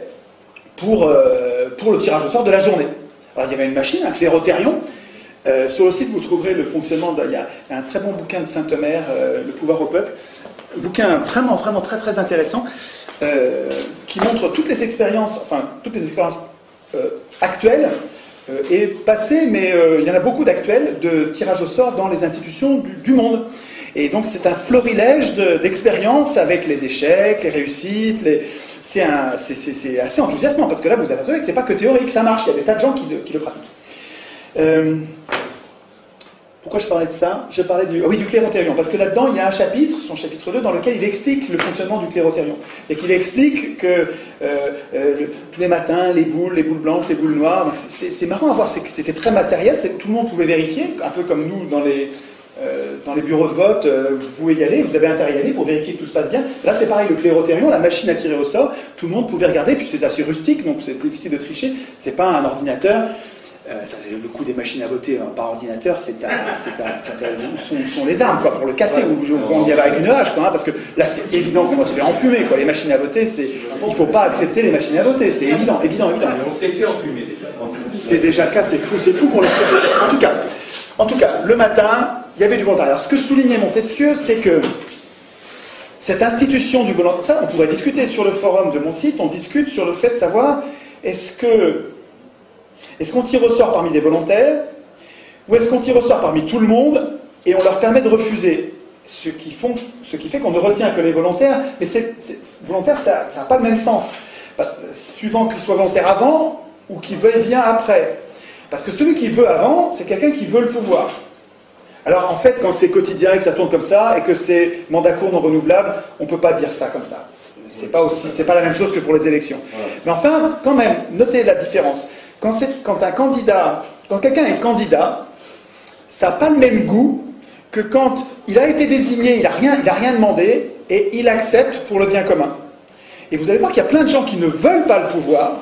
pour le tirage au sort de la journée. Alors il y avait une machine, un clérotérion. Sur le site, vous trouverez le fonctionnement. Il y a un très bon bouquin de Saint-Omer, Le pouvoir au peuple. Un bouquin vraiment, vraiment très, très intéressant qui montre toutes les expériences actuelles et passées, mais il y en a beaucoup d'actuelles de tirage au sort dans les institutions du monde. Et donc c'est un florilège d'expériences avec les échecs, les réussites, c'est assez enthousiasmant, parce que là vous apercevez que c'est pas que théorique, ça marche, il y a des tas de gens qui le pratiquent. Pourquoi je parlais de ça? Je parlais du clérotérion, parce que là-dedans, il y a un chapitre, son chapitre 2, dans lequel il explique le fonctionnement du clérotérion. Et qu'il explique que tous les matins, les boules blanches, les boules noires, c'est marrant à voir, c'était très matériel, tout le monde pouvait vérifier, un peu comme nous dans les bureaux de vote, vous pouvez y aller, vous avez intérêt à y aller pour vérifier que tout se passe bien. Là, c'est pareil, le clérotérion, la machine à tirer au sort, tout le monde pouvait regarder, puis c'est assez rustique, donc c'est difficile de tricher, c'est pas un ordinateur. Le coût des machines à voter par ordinateur, sont les armes quoi, pour le casser. On y va avec une hache, quoi, hein, parce que là c'est évident qu'on va se faire enfumer. Quoi. Les machines à voter, il ne faut pas accepter les machines à voter, c'est évident. Mais
on s'est fait enfumer déjà.
C'est déjà le cas, c'est fou pour les faire. En tout cas, le matin, il y avait du volontariat. Alors ce que soulignait Montesquieu, c'est cette institution du volontariat, ça on pourrait discuter sur le forum de mon site, on discute sur le fait de savoir est-ce qu'on tire au sort parmi des volontaires ou est-ce qu'on tire au sort parmi tout le monde et on leur permet de refuser, ce qui fait qu'on ne retient que les volontaires, mais volontaire ça n'a pas le même sens, suivant qu'ils soient volontaires avant ou qu'ils veuillent bien après. Parce que celui qui veut avant, c'est quelqu'un qui veut le pouvoir. Alors en fait, quand c'est quotidien et que ça tourne comme ça, et que c'est mandat court non renouvelable, on ne peut pas dire ça comme ça. C'est pas la même chose que pour les élections. Ouais. Mais enfin, quand même, notez la différence. Quand quelqu'un est candidat, ça n'a pas le même goût que quand il a été désigné, il n'a rien demandé, et il accepte pour le bien commun. Et vous allez voir qu'il y a plein de gens qui ne veulent pas le pouvoir,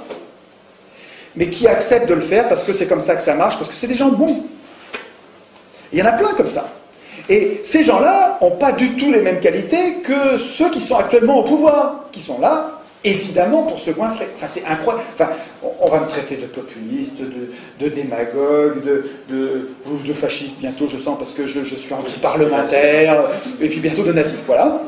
mais qui acceptent de le faire parce que c'est comme ça que ça marche, parce que c'est des gens bons. Il y en a plein comme ça. Et ces gens-là n'ont pas du tout les mêmes qualités que ceux qui sont actuellement au pouvoir, qui sont là, évidemment, pour se goinfrer. Enfin, c'est incroyable. Enfin, on va me traiter de populiste, de démagogue, de fasciste bientôt, je sens, parce que je suis anti-parlementaire, et puis bientôt de nazi. Voilà.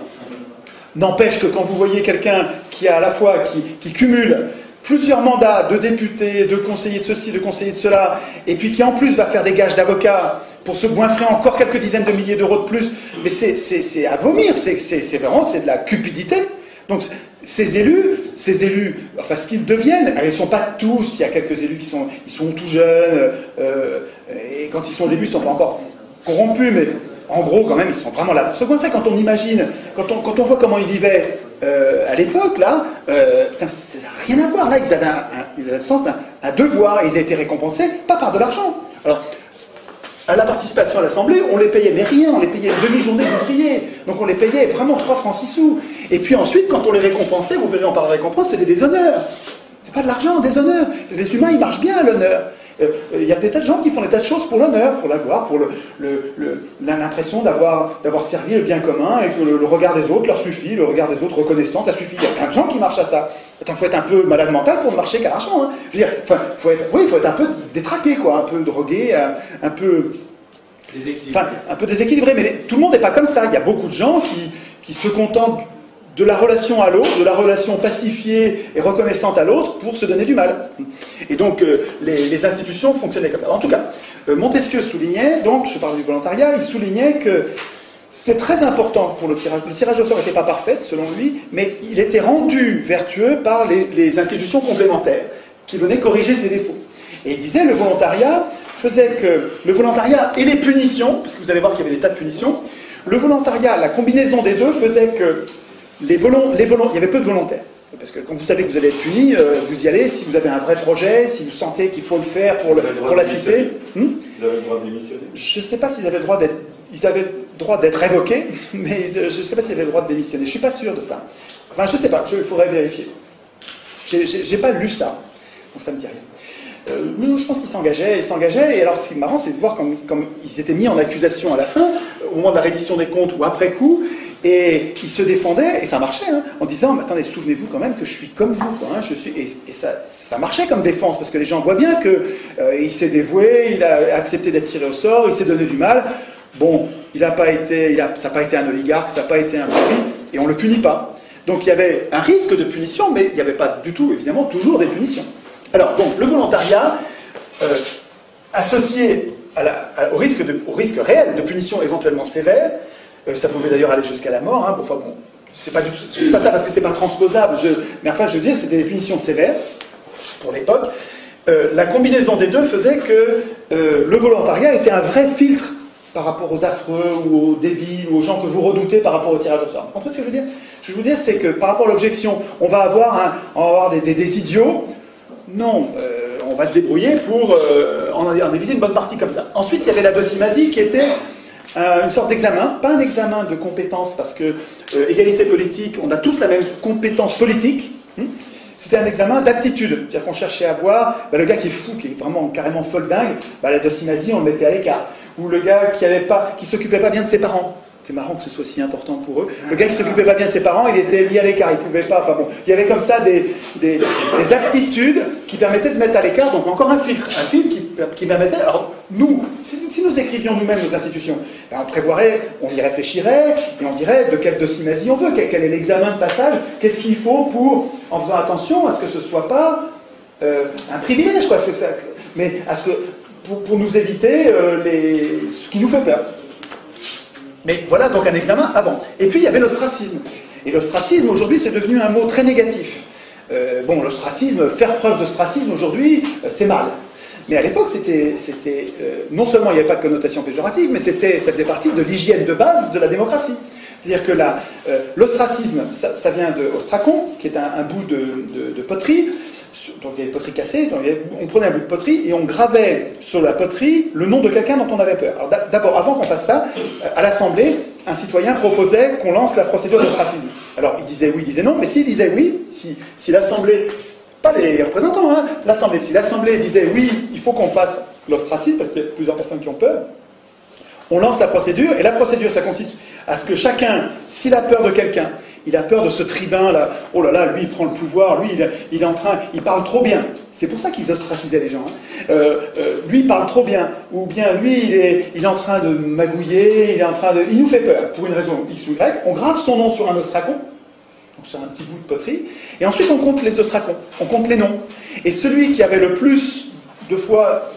N'empêche que quand vous voyez quelqu'un qui a à la fois, qui cumule plusieurs mandats de député, de conseiller de ceci, de conseiller de cela, et puis qui en plus va faire des gages d'avocat pour se goinfrer encore quelques dizaines de milliers d'euros de plus, mais c'est à vomir, c'est vraiment de la cupidité. Donc ces élus, enfin ce qu'ils deviennent, ils ne sont pas tous, il y a quelques élus qui sont tout jeunes, et quand ils sont au début, ils ne sont pas encore corrompus, mais en gros quand même, ils sont vraiment là pour se goinfrer. Quand on imagine, quand on voit comment ils vivaient à l'époque, là, putain, ça n'a rien à voir. Là, ils avaient le sens d'un devoir, ils ont été récompensés, pas par de l'argent. Alors, à la participation à l'Assemblée, on les payait, mais rien, on les payait une demi-journée d'ouvrier. Donc on les payait vraiment 3 francs 6 sous. Et puis ensuite, quand on les récompensait, vous verrez, on parle de récompense, c'était des honneurs. C'est pas de l'argent, des honneurs. Les humains, ils marchent bien à l'honneur. Il y a des tas de gens qui font des tas de choses pour l'honneur, pour la gloire, pour l'impression d'avoir servi le bien commun et que le regard des autres leur suffit, le regard des autres reconnaissant, ça suffit. Il y a plein de gens qui marchent à ça. Il faut être un peu malade mental pour ne marcher qu'à l'argent. Hein. Je veux dire, faut être un peu détraqué, quoi, un peu drogué, un peu déséquilibré. Mais tout le monde n'est pas comme ça. Il y a beaucoup de gens qui se contentent de la relation à l'autre, de la relation pacifiée et reconnaissante à l'autre pour se donner du mal. Et donc, les institutions fonctionnaient comme ça. En tout cas, Montesquieu soulignait, donc, je parle du volontariat, il soulignait que c'était très important pour le tirage. Le tirage au sort n'était pas parfait, selon lui, mais il était rendu vertueux par les institutions complémentaires qui venaient corriger ses défauts. Et il disait, le volontariat faisait que le volontariat et les punitions, parce que vous allez voir qu'il y avait des tas de punitions, le volontariat, la combinaison des deux faisait que il y avait peu de volontaires. Parce que quand vous savez que vous allez être puni, vous y allez si vous avez un vrai projet, si vous sentez qu'il faut le faire pour la cité.
Vous avez le droit de démissionner? Je
ne sais pas s'ils avaient le droit d'être... Ils avaient le droit d'être révoqués, mais je ne sais pas s'ils avaient le droit de démissionner. Je ne suis pas sûr de ça. Enfin, je ne sais pas, il faudrait vérifier. Je n'ai pas lu ça, donc ça ne me dit rien. Je pense qu'ils s'engageaient, et alors ce qui est marrant, c'est de voir comme ils étaient mis en accusation à la fin, au moment de la reddition des comptes ou après coup, et ils se défendaient, et ça marchait, hein, en disant, mais attendez, souvenez-vous quand même que je suis comme vous, quoi, hein, et ça marchait comme défense, parce que les gens voient bien qu'il s'est dévoué, il a accepté d'être tiré au sort, il s'est donné du mal. Bon, ça n'a pas été un oligarque, ça n'a pas été un pourri, et on ne le punit pas. Donc il y avait un risque de punition, mais il n'y avait pas du tout, évidemment, toujours des punitions. Alors, donc, le volontariat, associé au risque réel de punition éventuellement sévère, ça pouvait d'ailleurs aller jusqu'à la mort, hein, bon, c'est pas ça parce que c'est pas transposable, mais enfin, je veux dire, c'était des punitions sévères, pour l'époque. La combinaison des deux faisait que le volontariat était un vrai filtre par rapport aux affreux ou aux débiles ou aux gens que vous redoutez par rapport au tirage au sort. Vous comprenez ce que je veux dire? Ce que je veux dire, c'est que par rapport à l'objection, on va avoir des idiots. Non, on va se débrouiller pour en éviter une bonne partie comme ça. Ensuite, il y avait la docimasie qui était une sorte d'examen, pas un examen de compétences, parce que égalité politique, on a tous la même compétence politique. C'était un examen d'aptitude, c'est-à-dire qu'on cherchait à voir le gars qui est fou, qui est vraiment carrément folle dingue, la docimasie, on le mettait à l'écart. Ou le gars qui s'occupait pas bien de ses parents. C'est marrant que ce soit si important pour eux. Le gars qui s'occupait pas bien de ses parents, il était mis à l'écart, il pouvait pas. Enfin bon, il y avait comme ça des aptitudes qui permettaient de mettre à l'écart, donc encore un filtre permettait... Alors, nous, si nous écrivions nous-mêmes nos institutions, ben, on prévoirait, on y réfléchirait, et on dirait de quelle docimasie on veut, quel est l'examen de passage, qu'est-ce qu'il faut pour, en faisant attention à ce que ce ne soit pas un privilège, quoi, mais à ce que, pour nous éviter ce qui nous fait peur. Mais voilà donc un examen avant. Et puis il y avait l'ostracisme. Et l'ostracisme, aujourd'hui, c'est devenu un mot très négatif. Bon, l'ostracisme, faire preuve d'ostracisme, aujourd'hui, c'est mal. Mais à l'époque, c'était non seulement il n'y avait pas de connotation péjorative, mais ça faisait partie de l'hygiène de base de la démocratie. C'est-à-dire que l'ostracisme, ça vient de ostracon, qui est un bout de poterie. Donc il y avait des poteries cassées, on prenait un bout de poterie et on gravait sur la poterie le nom de quelqu'un dont on avait peur. Alors d'abord, avant qu'on fasse ça, à l'Assemblée, un citoyen proposait qu'on lance la procédure d'ostracisme. Alors il disait oui, il disait non, mais s'il disait oui, si l'Assemblée, pas les représentants, hein, l'Assemblée, si l'Assemblée disait oui, il faut qu'on fasse l'ostracisme, parce qu'il y a plusieurs personnes qui ont peur, on lance la procédure, et la procédure, ça consiste à ce que chacun, s'il a peur de quelqu'un, il a peur de ce tribun là, oh là là, lui il prend le pouvoir, lui il est en train, il parle trop bien. C'est pour ça qu'ils ostracisaient les gens. Hein. Lui il parle trop bien, ou bien lui il est en train de magouiller, il nous fait peur, pour une raison X ou Y, on grave son nom sur un ostracon, donc sur un petit bout de poterie, et ensuite on compte les ostracons, on compte les noms. Et celui qui avait le plus de fois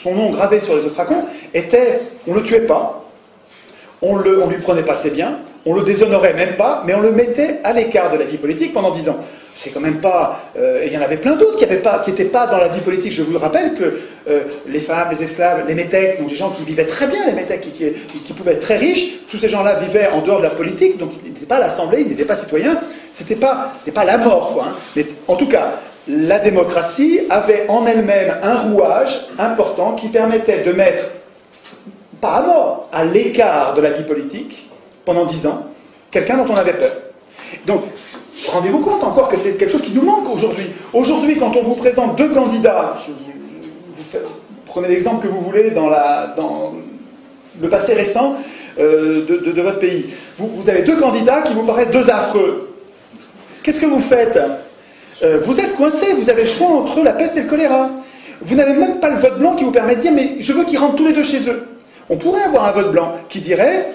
son nom gravé sur les ostracons, on ne le tuait pas, on lui prenait pas ses biens, on le déshonorait même pas, mais on le mettait à l'écart de la vie politique pendant 10 ans. C'est quand même pas... et il y en avait plein d'autres qui n'étaient pas dans la vie politique. Je vous le rappelle que les femmes, les esclaves, les métèques, donc des gens qui vivaient très bien, les métèques, qui pouvaient être très riches, tous ces gens-là vivaient en dehors de la politique, donc ils n'étaient pas à l'Assemblée, ils n'étaient pas citoyens, c'était pas la mort, quoi. Hein. Mais en tout cas, la démocratie avait en elle-même un rouage important qui permettait de mettre, pas à mort, à l'écart de la vie politique, pendant 10 ans, quelqu'un dont on avait peur. Donc, rendez-vous compte encore que c'est quelque chose qui nous manque aujourd'hui. Aujourd'hui, quand on vous présente deux candidats, prenez l'exemple que vous voulez dans le passé récent de votre pays, vous avez deux candidats qui vous paraissent deux affreux. Qu'est-ce que vous faites? Vous êtes coincé, vous avez le choix entre la peste et le choléra. Vous n'avez même pas le vote blanc qui vous permet de dire « mais je veux qu'ils rentrent tous les deux chez eux ». On pourrait avoir un vote blanc qui dirait...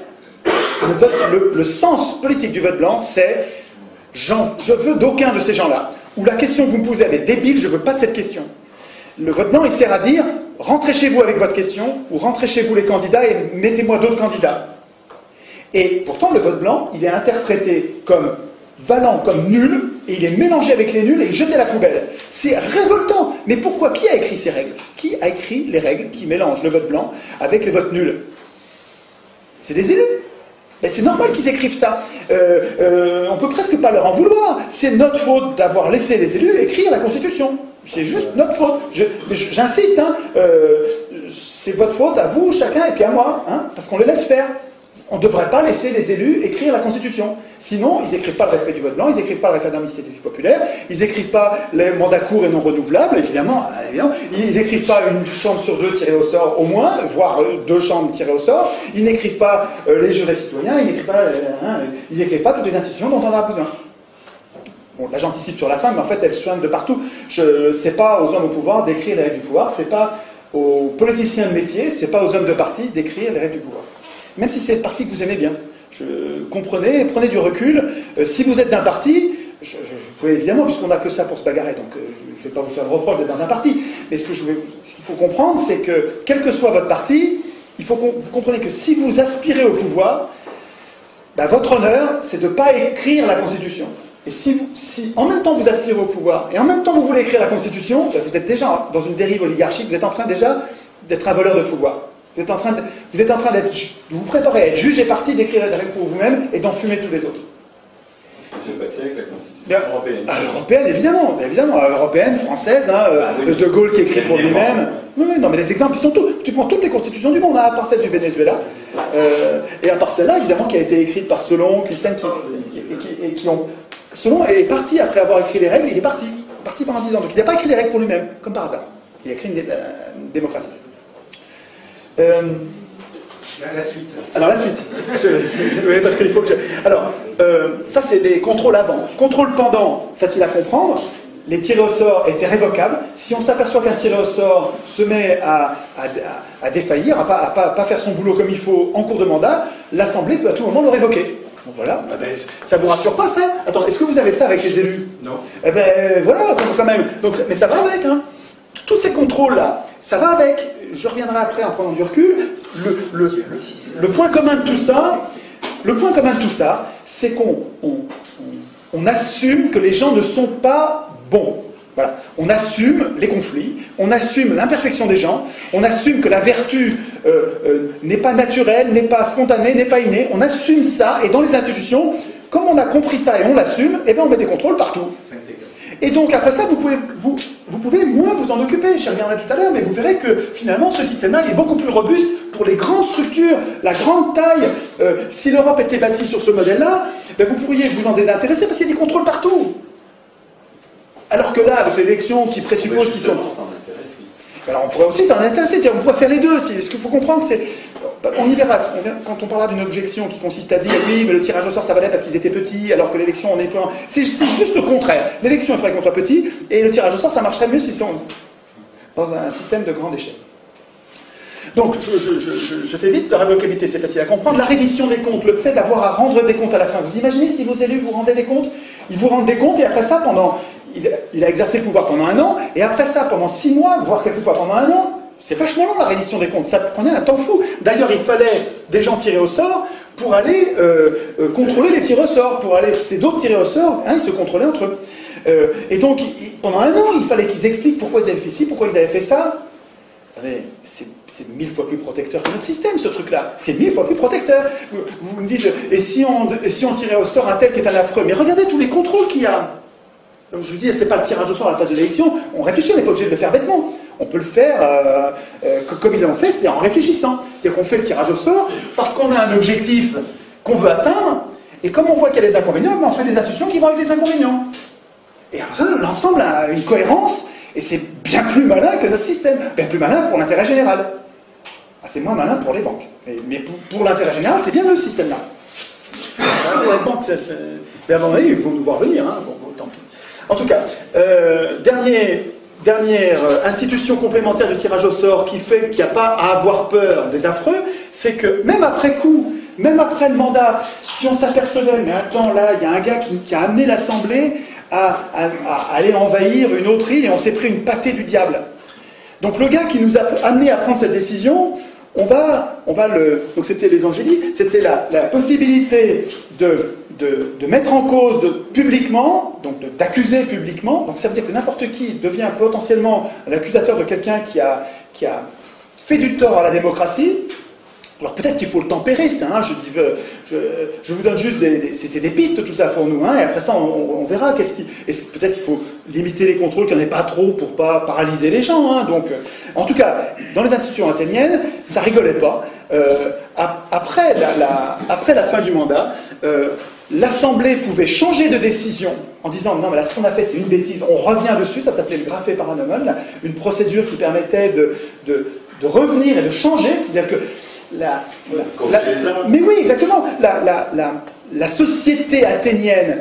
Le sens politique du vote blanc, c'est « je veux d'aucun de ces gens-là ». Ou la question que vous me posez, elle est débile, je ne veux pas de cette question. Le vote blanc, il sert à dire « rentrez chez vous avec votre question » ou « rentrez chez vous les candidats et mettez-moi d'autres candidats ». Et pourtant, le vote blanc, il est interprété comme valant, comme nul, et il est mélangé avec les nuls et jeté à la poubelle. C'est révoltant. Mais pourquoi? Qui a écrit ces règles? Qui a écrit les règles qui mélangent le vote blanc avec les votes nuls? C'est des élus. Mais c'est normal qu'ils écrivent ça. On peut presque pas leur en vouloir. C'est notre faute d'avoir laissé les élus écrire la Constitution. C'est juste notre faute. J'insiste, hein, c'est votre faute à vous, chacun, et puis à moi, hein, parce qu'on les laisse faire. On ne devrait pas laisser les élus écrire la Constitution. Sinon, ils n'écrivent pas le respect du vote blanc, ils n'écrivent pas le référendum d'initiative populaire, ils n'écrivent pas les mandats courts et non renouvelables, évidemment, ils n'écrivent pas une chambre sur deux tirée au sort au moins, voire deux chambres tirées au sort, ils n'écrivent pas les jurés citoyens, ils n'écrivent pas toutes les institutions dont on a besoin. Bon, là j'anticipe sur la fin, mais en fait elle soigne de partout. C'est pas aux hommes au pouvoir d'écrire les règles du pouvoir, c'est pas aux politiciens de métier, c'est pas aux hommes de parti d'écrire les règles du pouvoir. Même si c'est le parti que vous aimez bien. Comprenez, prenez du recul. Si vous êtes d'un parti, vous pouvez évidemment, puisqu'on n'a que ça pour se bagarrer, donc je ne vais pas vous faire le reproche d'être dans un parti, mais ce qu'il faut comprendre, c'est que, quel que soit votre parti, il faut que vous compreniez que si vous aspirez au pouvoir, ben, votre honneur, c'est de ne pas écrire la Constitution. Et si en même temps vous aspirez au pouvoir, et en même temps vous voulez écrire la Constitution, ben, vous êtes déjà dans une dérive oligarchique, vous êtes en train déjà d'être un voleur de pouvoir. Vous êtes en train vous préparez à être juge et parti, d'écrire des règles pour vous-même et d'enfumer tous les autres.
Ce qui s'est passé avec la Constitution européenne.
Européenne, évidemment, européenne, française, De Gaulle qui écrit pour lui-même. Oui, non, mais les exemples, ils sont tous. Tu prends toutes les constitutions du monde, à part celle du Venezuela, et à part celle-là, évidemment, qui a été écrite par Solon, Clisthène, Solon est parti après avoir écrit les règles, il est parti pendant 10 ans. Donc il n'a pas écrit les règles pour lui-même, comme par hasard. Il a écrit une démocratie.
La suite.
Alors la suite. Oui, parce qu'il faut que Alors, ça c'est des contrôles avant. Contrôle pendant, facile à comprendre. les tirés au sort étaient révocables. Si on s'aperçoit qu'un tiré au sort se met à défaillir, à pas faire son boulot comme il faut en cours de mandat, l'Assemblée peut à tout moment le révoquer. Donc voilà, ça ne vous rassure pas ça? Attends, est-ce que vous avez ça avec les élus?
Non.
Eh ben voilà, quand même. Donc, mais ça va avec, hein. Tous ces contrôles-là, ça va avec. Je reviendrai après en prenant du recul. Le point commun de tout ça, c'est qu'on assume que les gens ne sont pas bons. Voilà. On assume les conflits, on assume l'imperfection des gens, on assume que la vertu n'est pas naturelle, n'est pas spontanée, n'est pas innée. On assume ça, et dans les institutions, comme on a compris ça et on l'assume, eh bien on met des contrôles partout. Et donc après ça, vous pouvez moins vous en occuper, j'y reviendrai tout à l'heure, mais vous verrez que finalement ce système-là est beaucoup plus robuste pour les grandes structures, la grande taille. Si l'Europe était bâtie sur ce modèle-là, ben vous pourriez vous en désintéresser parce qu'il y a des contrôles partout. Alors que là, avec l'élection qui présuppose qu'ils sont... Alors on pourrait aussi s'en intéresser, on pourrait faire les deux. Ce qu'il faut comprendre, c'est... On y verra, quand on parlera d'une objection qui consiste à dire oui, mais le tirage au sort ça valait parce qu'ils étaient petits, alors que l'élection on est plein. C'est juste le contraire. L'élection il faudrait qu'on soit petit, et le tirage au sort ça marcherait mieux s'ils sont dans un système de grande échelle. Donc je fais vite, la révocabilité c'est facile à comprendre. La reddition des comptes, le fait d'avoir à rendre des comptes à la fin. Vous imaginez si vos élus vous rendaient des comptes? Ils vous rendent des comptes et après ça, il a exercé le pouvoir pendant 1 an, et après ça, pendant 6 mois, voire quelquefois pendant 1 an, c'est vachement long la reddition des comptes, ça prenait un temps fou. D'ailleurs, il fallait des gens tirés au sort pour aller contrôler les tirés au sort, c'est d'autres tirés au sort, hein, ils se contrôlaient entre eux. Et donc, pendant 1 an, il fallait qu'ils expliquent pourquoi ils avaient fait ci, pourquoi ils avaient fait ça. Vous savez, c'est 1000 fois plus protecteur que notre système, ce truc-là. C'est 1000 fois plus protecteur. Vous me dites, et si on tirait au sort un tel qui est un affreux? Mais regardez tous les contrôles qu'il y a. Donc je vous dis, c'est pas le tirage au sort à la place de l'élection. On réfléchit, on n'est pas obligé de le faire bêtement. On peut le faire comme ils l'ont fait, c'est en réfléchissant. C'est-à-dire qu'on fait le tirage au sort parce qu'on a un objectif qu'on veut atteindre, et comme on voit qu'il y a des inconvénients, on fait des institutions qui vont avec les inconvénients. Et alors ça, l'ensemble a une cohérence, et c'est bien plus malin que notre système. Bien plus malin pour l'intérêt général. Ah, c'est moins malin pour les banques. Mais pour l'intérêt général, c'est bien le système-là. Les banques, mais à mon avis, ils vont nous voir venir. Hein. Bon, tant pis. En tout cas, dernière institution complémentaire du tirage au sort qui fait qu'il n'y a pas à avoir peur des affreux, c'est que même après coup, même après le mandat, si on s'apercevait, mais attends, là, il y a un gars qui a amené l'Assemblée à aller envahir une autre île et on s'est pris une pâtée du diable. Donc le gars qui nous a amené à prendre cette décision, on va donc c'était les angéliques, c'était la possibilité de mettre en cause publiquement, donc d'accuser publiquement. Donc ça veut dire que n'importe qui devient potentiellement l'accusateur de quelqu'un qui a fait du tort à la démocratie. Alors peut-être qu'il faut le tempérer, ça, hein, je vous donne juste c'était des pistes tout ça pour nous, hein, et après ça on verra peut-être qu'il faut limiter les contrôles, qu'il n'y en ait pas trop pour pas paralyser les gens. Hein, donc, en tout cas, dans les institutions athéniennes, ça rigolait pas. Après la fin du mandat, l'Assemblée pouvait changer de décision en disant non mais là ce qu'on a fait c'est une bêtise, on revient dessus, ça s'appelait le graphé paranomon, une procédure qui permettait de revenir et de changer, c'est-à-dire que mais oui, exactement. La société athénienne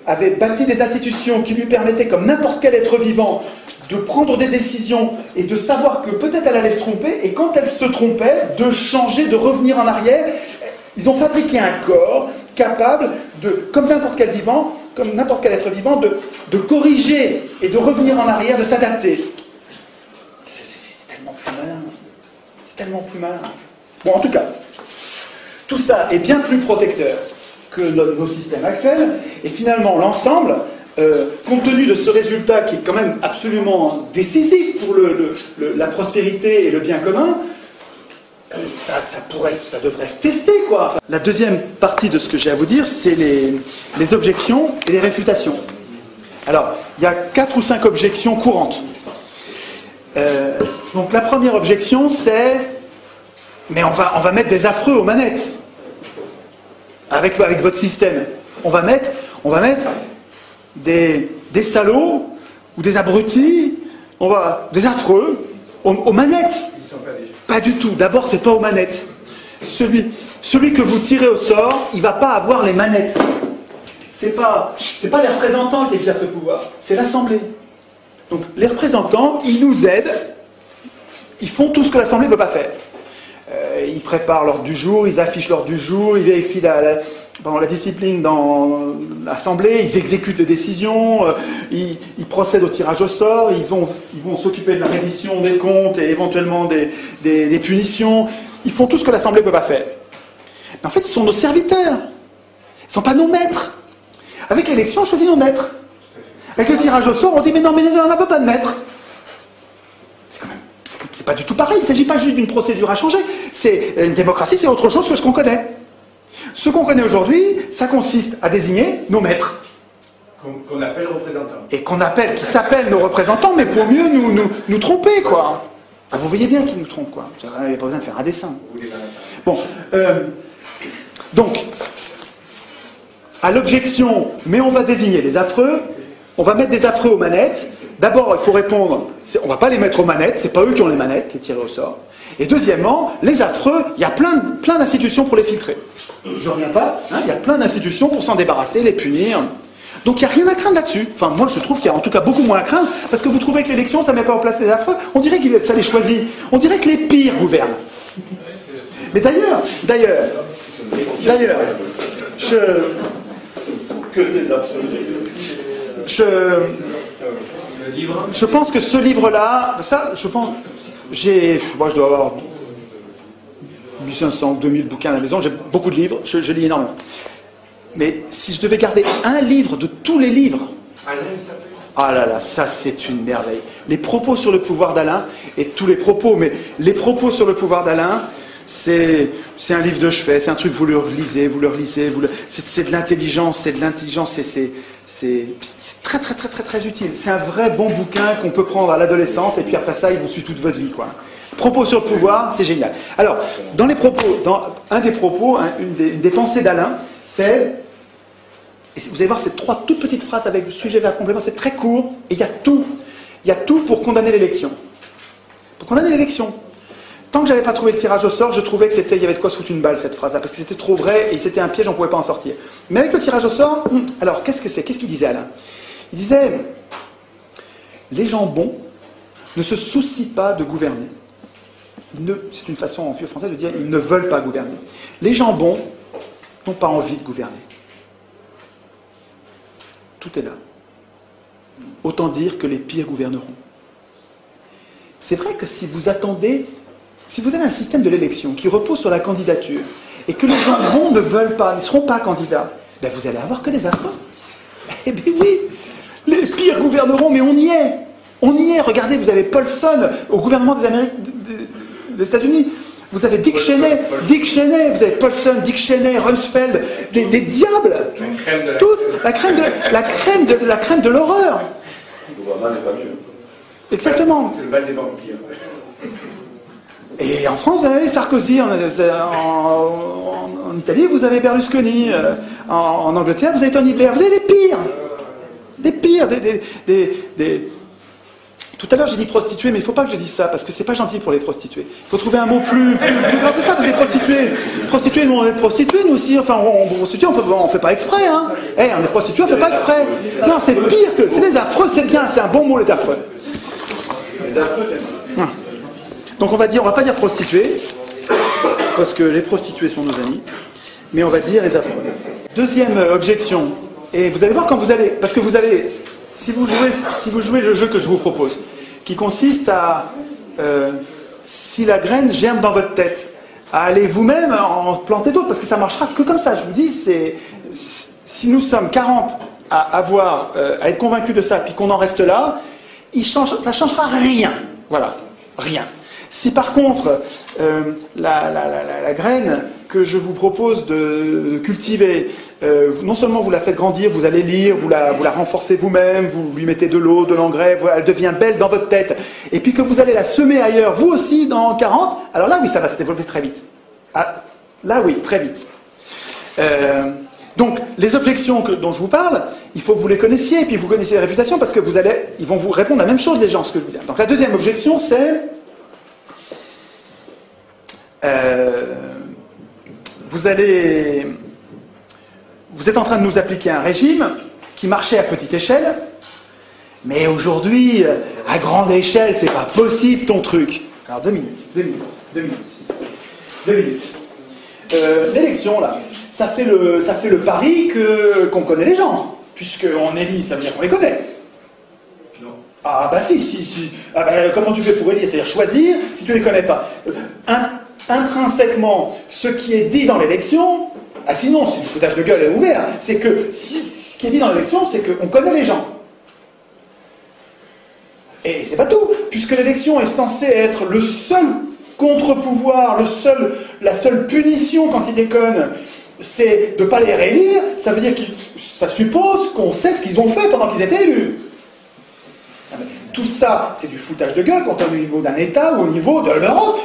avait bâti des institutions qui lui permettaient, comme n'importe quel être vivant, de prendre des décisions et de savoir que peut-être elle allait se tromper, et quand elle se trompait, de changer, de revenir en arrière. Ils ont fabriqué un corps capable comme n'importe quel vivant, comme n'importe quel être vivant, de corriger et de revenir en arrière, de s'adapter. C'est tellement plus malin. C'est tellement plus malin. Bon, en tout cas, tout ça est bien plus protecteur que nos systèmes actuels, et finalement, l'ensemble, compte tenu de ce résultat qui est quand même absolument décisif pour la prospérité et le bien commun, ça devrait se tester, quoi. Enfin, la deuxième partie de ce que j'ai à vous dire, c'est les objections et les réfutations. Alors, il y a 4 ou 5 objections courantes. Donc, la première objection, c'est... Mais on va mettre des affreux aux manettes. Avec votre système. On va mettre des salauds ou des abrutis, des affreux aux manettes. Pas du tout. D'abord, c'est pas aux manettes. Celui que vous tirez au sort, il va pas avoir les manettes. C'est pas les représentants qui exercent le pouvoir, c'est l'Assemblée. Donc les représentants, ils nous aident, ils font tout ce que l'Assemblée ne peut pas faire. Ils préparent l'ordre du jour, ils affichent l'ordre du jour, ils vérifient la discipline dans l'Assemblée, ils exécutent les décisions, ils procèdent au tirage au sort, ils vont s'occuper de la reddition des comptes et éventuellement des punitions. Ils font tout ce que l'Assemblée ne peut pas faire. Mais en fait, ils sont nos serviteurs. Ils ne sont pas nos maîtres. Avec l'élection, on choisit nos maîtres. Avec le tirage au sort, on dit mais non, mais on n'a pas de maître. C'est pas du tout pareil. Il ne s'agit pas juste d'une procédure à changer. C'est une démocratie, c'est autre chose que ce qu'on connaît. Ce qu'on connaît aujourd'hui, ça consiste à désigner nos maîtres.
Qu'on appelle représentants.
Et qui s'appellent nos représentants, mais pour mieux nous tromper, quoi. Enfin, vous voyez bien qu'ils nous trompent, quoi. Il n'y a pas besoin de faire un dessin. Bon. Donc, à l'objection, mais on va désigner les affreux, on va mettre des affreux aux manettes. D'abord, il faut répondre, on ne va pas les mettre aux manettes, c'est pas eux qui ont les manettes, les tirés au sort. Et deuxièmement, les affreux, il y a plein d'institutions pour les filtrer. Je reviens pas, hein, il y a plein d'institutions pour s'en débarrasser, les punir. Donc il n'y a rien à craindre là-dessus. Enfin, moi je trouve qu'il y a en tout cas beaucoup moins à craindre, parce que vous trouvez que l'élection, ça ne met pas en place les affreux. On dirait que ça les choisit. On dirait que les pires gouvernent. Mais d'ailleurs, je pense que ce livre-là, ça, moi je dois avoir 1500 ou 2000 bouquins à la maison, j'ai beaucoup de livres, je lis énormément. Mais si je devais garder un livre de tous les livres, ah là là, ça c'est une merveille. Les propos sur le pouvoir d'Alain, et tous les propos, mais les propos sur le pouvoir d'Alain, c'est un livre de chevet, c'est un truc, vous le relisez, c'est de l'intelligence, c'est très très très très très utile. C'est un vrai bon bouquin qu'on peut prendre à l'adolescence, et puis après ça, il vous suit toute votre vie, quoi. Propos sur le pouvoir, c'est génial. Alors, dans un des propos, une des pensées d'Alain, c'est, et vous allez voir ces 3 toutes petites phrases avec le sujet verbe complément, c'est très court, et il y a tout pour condamner l'élection. Pour condamner l'élection. Tant que j'avais pas trouvé le tirage au sort, je trouvais que il y avait de quoi se foutre une balle, cette phrase-là, parce que c'était trop vrai, et c'était un piège, on ne pouvait pas en sortir. Mais avec le tirage au sort, alors, qu'est-ce que c'est? Qu'est-ce qu'il disait, Alain? Il disait, les gens bons ne se soucient pas de gouverner. C'est une façon en vieux français de dire, ils ne veulent pas gouverner. Les gens bons n'ont pas envie de gouverner. Tout est là. Autant dire que les pires gouverneront. C'est vrai que si vous avez un système de l'élection qui repose sur la candidature, et que les gens bons ne veulent pas, ne seront pas candidats, ben vous allez avoir que des affreux. Eh bien oui, les pires gouverneront, mais on y est. On y est. Regardez, vous avez Paulson au gouvernement des États-Unis. Vous avez Dick Cheney, vous avez Paulson, Dick Cheney, Rumsfeld, des diables. Tous, la crème de l'horreur.
Obama n'est pas mieux.
Exactement.
C'est le bal des vampires.
Et en France, vous avez Sarkozy, en Italie, vous avez Berlusconi, en Angleterre, vous avez Tony Blair, vous avez les pires. Des pires, Tout à l'heure, j'ai dit prostituées, mais il ne faut pas que je dise ça, parce que c'est pas gentil pour les prostituées. Il faut trouver un mot plus grave que ça, parce que les prostituées, nous on est prostituées, nous aussi, enfin, on ne fait pas exprès, hein. On est prostituées, on ne fait pas exprès. Non, c'est pire que, c'est les affreux, c'est bien, c'est un bon mot, les affreux.
Les affreux, j'aime.
Donc on va pas dire prostituées, parce que les prostituées sont nos amis, mais on va dire les affreux. Deuxième objection, et vous allez voir quand vous allez, parce que vous allez, si vous jouez le jeu que je vous propose, qui consiste à, si la graine germe dans votre tête, à aller vous-même en planter d'autres, parce que ça marchera que comme ça. Je vous dis, si nous sommes 40 à être convaincus de ça, puis qu'on en reste là, ça changera rien. Voilà, rien. Si par contre, la graine que je vous propose de cultiver, non seulement vous la faites grandir, vous allez lire, vous la renforcez vous-même, vous lui mettez de l'eau, de l'engrais, elle devient belle dans votre tête, et puis que vous allez la semer ailleurs, vous aussi, dans 40, alors là, oui, ça va se développer très vite. Ah, là, oui, très vite. Donc, les objections dont je vous parle, il faut que vous les connaissiez, et puis vous connaissiez les réfutations, parce que ils vont vous répondre la même chose, les gens, ce que je vous dis. Donc, la deuxième objection, c'est... vous êtes en train de nous appliquer un régime qui marchait à petite échelle Mais aujourd'hui, à grande échelle, c'est pas possible ton truc. Alors 2 minutes. L'élection, là, ça fait le pari qu'on connaît les gens. Puisqu'on élit, ça veut dire qu'on les connaît.
Non.
Ah bah si. Ah bah, comment tu fais pour élire? C'est-à-dire choisir si tu les connais pas. Intrinsèquement, ce qui est dit dans l'élection, ah sinon, c'est du foutage de gueule ouvert, c'est que ce qui est dit dans l'élection, c'est qu'on connaît les gens. Et c'est pas tout, puisque l'élection est censée être le seul contre-pouvoir, la seule punition quand ils déconnent, c'est de ne pas les réélire. Ça veut dire que ça suppose qu'on sait ce qu'ils ont fait pendant qu'ils étaient élus. Tout ça, c'est du foutage de gueule quand on est au niveau d'un État ou au niveau de l'Europe.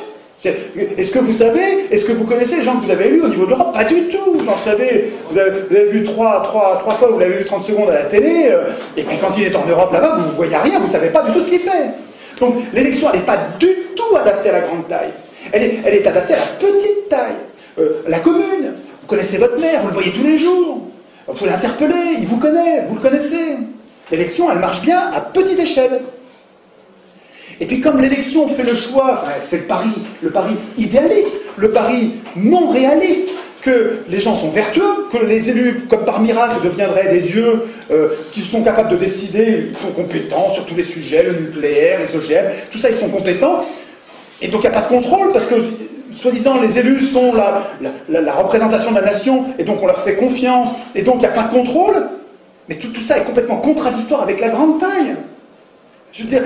Est-ce que vous savez, est-ce que vous connaissez les gens que vous avez élus au niveau de l'Europe? Pas du tout. Vous en savez, vous avez vu trois fois, vous l'avez vu 30 secondes à la télé, et puis quand il est en Europe là-bas, vous ne voyez rien, vous ne savez pas du tout ce qu'il fait. Donc l'élection, elle n'est pas du tout adaptée à la grande taille. Elle est adaptée à la petite taille. La commune, vous connaissez votre maire, vous le voyez tous les jours. Vous pouvez l'interpeller, il vous connaît, vous le connaissez. L'élection, elle marche bien à petite échelle. Et puis comme l'élection fait le choix, enfin elle fait le pari idéaliste, le pari non réaliste, que les gens sont vertueux, que les élus, comme par miracle, deviendraient des dieux qui sont capables de décider, ils sont compétents sur tous les sujets, le nucléaire, les OGM, tout ça ils sont compétents, et donc il n'y a pas de contrôle, parce que soi-disant les élus sont la représentation de la nation, et donc on leur fait confiance, et donc il n'y a pas de contrôle, mais tout ça est complètement contradictoire avec la grande taille. Je veux dire,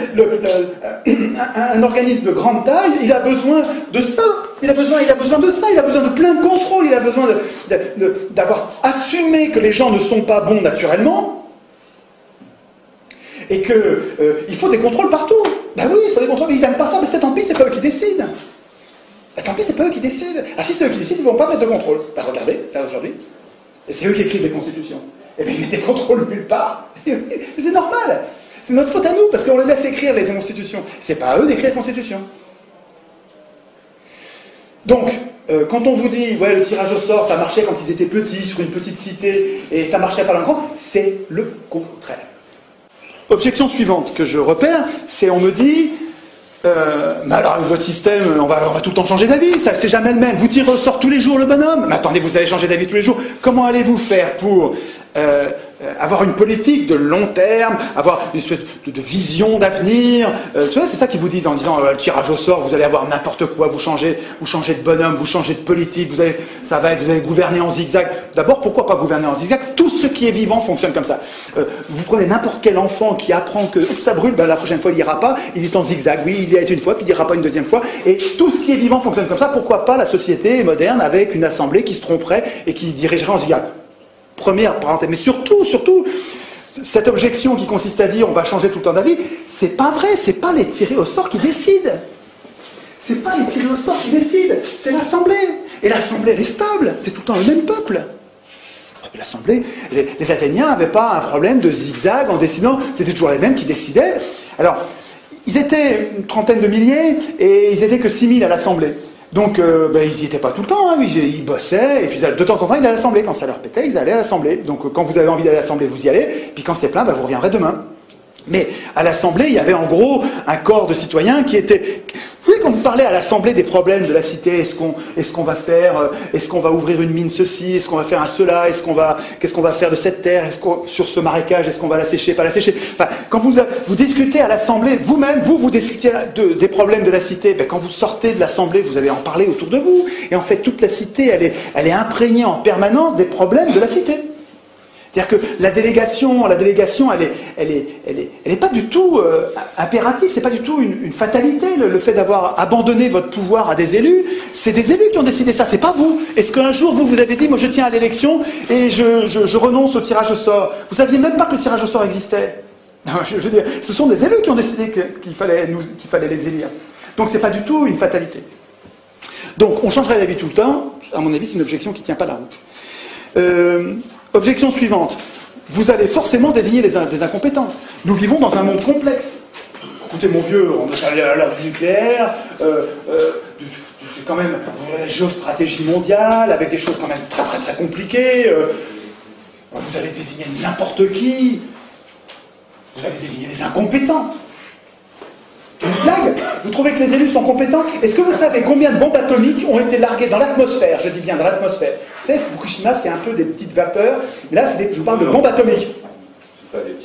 un organisme de grande taille, il a besoin de ça. Il a besoin de ça. Il a besoin de plein de contrôles. Il a besoin d'avoir assumé que les gens ne sont pas bons naturellement. Et qu'il faut des contrôles partout. Ben oui, il faut des contrôles. Mais ils n'aiment pas ça. Mais tant pis, c'est pas eux qui décident. Ben, tant pis, c'est pas eux qui décident. Ah si c'est eux qui décident, ils ne vont pas mettre de contrôle. Ben regardez, là aujourd'hui. Et c'est eux qui écrivent les constitutions. Et bien ils mettent des contrôles nulle part. C'est normal. C'est notre faute à nous, parce qu'on les laisse écrire les constitutions. C'est pas à eux d'écrire les constitutions. Donc, quand on vous dit, ouais, le tirage au sort, ça marchait quand ils étaient petits, sur une petite cité, et ça marchait pas dans le grand, c'est le contraire. Objection suivante que je repère, c'est on me dit, mais alors avec votre système, on va tout le temps changer d'avis, ça c'est jamais le même. Vous tirez au sort tous les jours le bonhomme, mais attendez, vous allez changer d'avis tous les jours. Comment allez-vous faire pour avoir une politique de long terme, avoir une espèce de vision d'avenir, tu vois, c'est ça qu'ils vous disent en disant le tirage au sort, vous allez avoir n'importe quoi, vous changez de bonhomme, vous changez de politique, vous allez gouverner en zigzag. D'abord, pourquoi pas gouverner en zigzag? Tout ce qui est vivant fonctionne comme ça. Vous prenez n'importe quel enfant qui apprend que ça brûle, ben, la prochaine fois il n'ira pas, il est en zigzag, oui, il y a été une fois, puis il n'ira pas une deuxième fois, et tout ce qui est vivant fonctionne comme ça. Pourquoi pas la société moderne avec une assemblée qui se tromperait et qui dirigerait en zigzag? Première parenthèse, mais surtout, cette objection qui consiste à dire on va changer tout le temps d'avis, c'est pas vrai, c'est pas les tirés au sort qui décident. C'est pas les tirés au sort qui décident, c'est l'Assemblée. Et l'Assemblée, elle est stable, c'est tout le temps le même peuple. L'Assemblée, les Athéniens n'avaient pas un problème de zigzag en décidant, c'était toujours les mêmes qui décidaient. Alors, ils étaient une trentaine de milliers et ils n'étaient que 6000 à l'Assemblée. Donc, ils n'y étaient pas tout le temps, hein, ils bossaient, et puis de temps en temps, ils allaient à l'Assemblée. Quand ça leur pétait, ils allaient à l'Assemblée. Donc, quand vous avez envie d'aller à l'Assemblée, vous y allez, puis quand c'est plein, vous reviendrez demain. Mais à l'Assemblée, il y avait en gros un corps de citoyens qui était... Vous savez, quand vous parlez à l'Assemblée des problèmes de la cité, est-ce qu'on va faire, est-ce qu'on va ouvrir une mine ceci, est-ce qu'on va faire un cela, qu'est-ce qu'on va faire de cette terre, sur ce marécage, est-ce qu'on va la sécher, pas la sécher. Enfin, quand vous discutez à l'Assemblée, vous-même, vous discutez des problèmes de la cité, ben, quand vous sortez de l'Assemblée, vous allez en parler autour de vous. Et en fait, toute la cité, elle est imprégnée en permanence des problèmes de la cité. C'est-à-dire que la délégation, elle est pas du tout impérative, c'est pas du tout une fatalité, le fait d'avoir abandonné votre pouvoir à des élus. C'est des élus qui ont décidé ça, c'est pas vous. Est-ce qu'un jour, vous avez dit, moi je tiens à l'élection et je renonce au tirage au sort? Vous saviez même pas que le tirage au sort existait. Non, je veux dire, ce sont des élus qui ont décidé qu'il fallait les élire. Donc c'est pas du tout une fatalité. Donc on changerait d'avis tout le temps, à mon avis c'est une objection qui ne tient pas la route. Objection suivante, vous allez forcément désigner des incompétents. Nous vivons dans un monde complexe. Écoutez mon vieux, on est à l'heure du nucléaire, c'est quand même la géostratégie mondiale, avec des choses quand même très très très compliquées. Vous allez désigner n'importe qui.
Vous allez désigner des incompétents. C'est une blague. Vous trouvez que les élus sont compétents? Est-ce que vous savez combien de bombes atomiques ont été larguées dans l'atmosphère? Je dis bien dans l'atmosphère. Vous savez, Fukushima, c'est un peu des petites vapeurs. Là, je vous parle de bombes atomiques.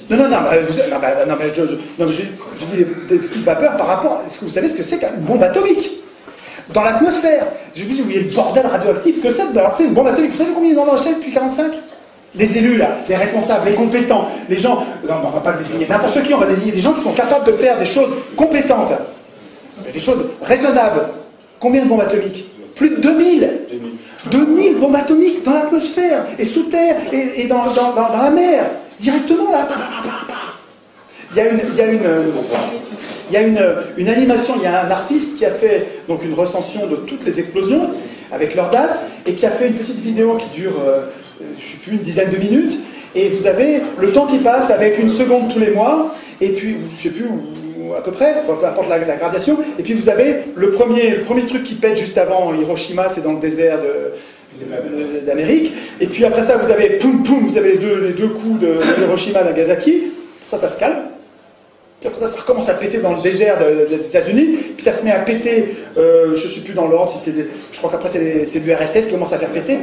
Non, je dis des petites vapeurs par rapport... Est-ce que vous savez ce que c'est qu'une bombe atomique? Dans l'atmosphère. Je vous dis, vous voyez le bordel radioactif que c'est. Alors, c'est une bombe atomique. Vous savez combien ils en ont acheté depuis 1945? Les élus, là, les responsables, les compétents, les gens... Non, on ne va pas désigner n'importe qui, on va désigner des gens qui sont capables de faire des choses compétentes, des choses raisonnables. Combien de bombes atomiques? Plus de 2000. 2000 bombes atomiques dans l'atmosphère, et sous terre, et dans la mer. Directement, là. Il y a une animation, il y a un artiste qui a fait donc une recension de toutes les explosions, avec leurs dates, et qui a fait une petite vidéo qui dure... je ne sais plus, une dizaine de minutes, et vous avez le temps qui passe avec 1 seconde tous les mois, et puis, je ne sais plus, à peu près, peu importe la gradation, et puis vous avez le premier truc qui pète juste avant Hiroshima, c'est dans le désert d'Amérique, et puis après ça, vous avez poum poum, vous avez les deux coups de Hiroshima et Nagasaki, ça se calme. Puis après ça recommence à péter dans le désert des États-Unis, puis ça se met à péter, je ne sais plus dans l'ordre, je crois qu'après c'est l'URSS qui commence à faire péter,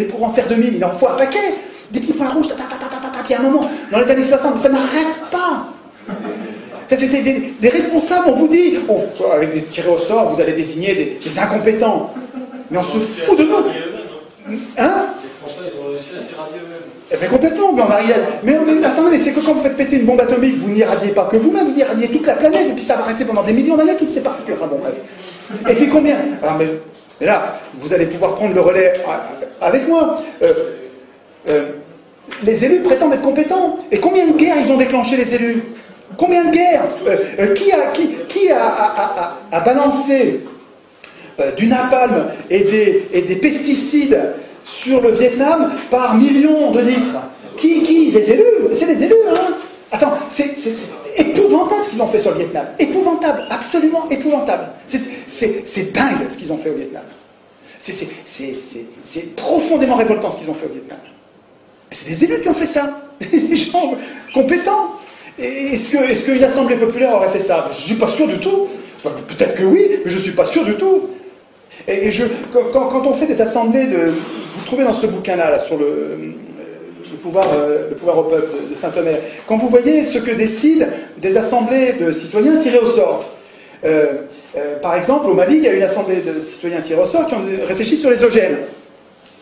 pour en faire 2000, il en faut un paquet, des petits points rouges, puis à un moment, dans les années 60, ça n'arrête pas. C'est des responsables, on vous dit, avec des tirés au sort, vous allez désigner des incompétents, mais on se fout de nous. Hein?
Les Français, ils ont réussi à s'irradier eux-mêmes.
Eh bien complètement, mais attendez, mais c'est que quand vous faites péter une bombe atomique, vous n'irradiez pas que vous-même, vous irradiez toute la planète, et puis ça va rester pendant des millions d'années, toutes ces particules, enfin bon, bref. Et puis combien? Alors, mais là, vous allez pouvoir prendre le relais avec moi. Les élus prétendent être compétents. Et combien de guerres ils ont déclenché, les élus? Combien de guerres? Qui a balancé du napalm et des pesticides sur le Vietnam par millions de litres? Qui? Les élus? C'est les élus, hein? Attends, c'est épouvantable ce qu'ils ont fait sur le Vietnam. Épouvantable, absolument épouvantable. C'est dingue ce qu'ils ont fait au Vietnam. C'est profondément révoltant ce qu'ils ont fait au Vietnam. C'est des élus qui ont fait ça. Des gens compétents. Est-ce qu'une assemblée populaire aurait fait ça? Je ne suis pas sûr du tout. Peut-être que oui, mais je ne suis pas sûr du tout. Et quand on fait des assemblées vous trouvez dans ce bouquin-là, là, sur le pouvoir au peuple de Saint-Omer, quand vous voyez ce que décident des assemblées de citoyens tirés au sort. Par exemple, au Mali, il y a une assemblée de citoyens tirés au sort qui ont réfléchi sur les OGM.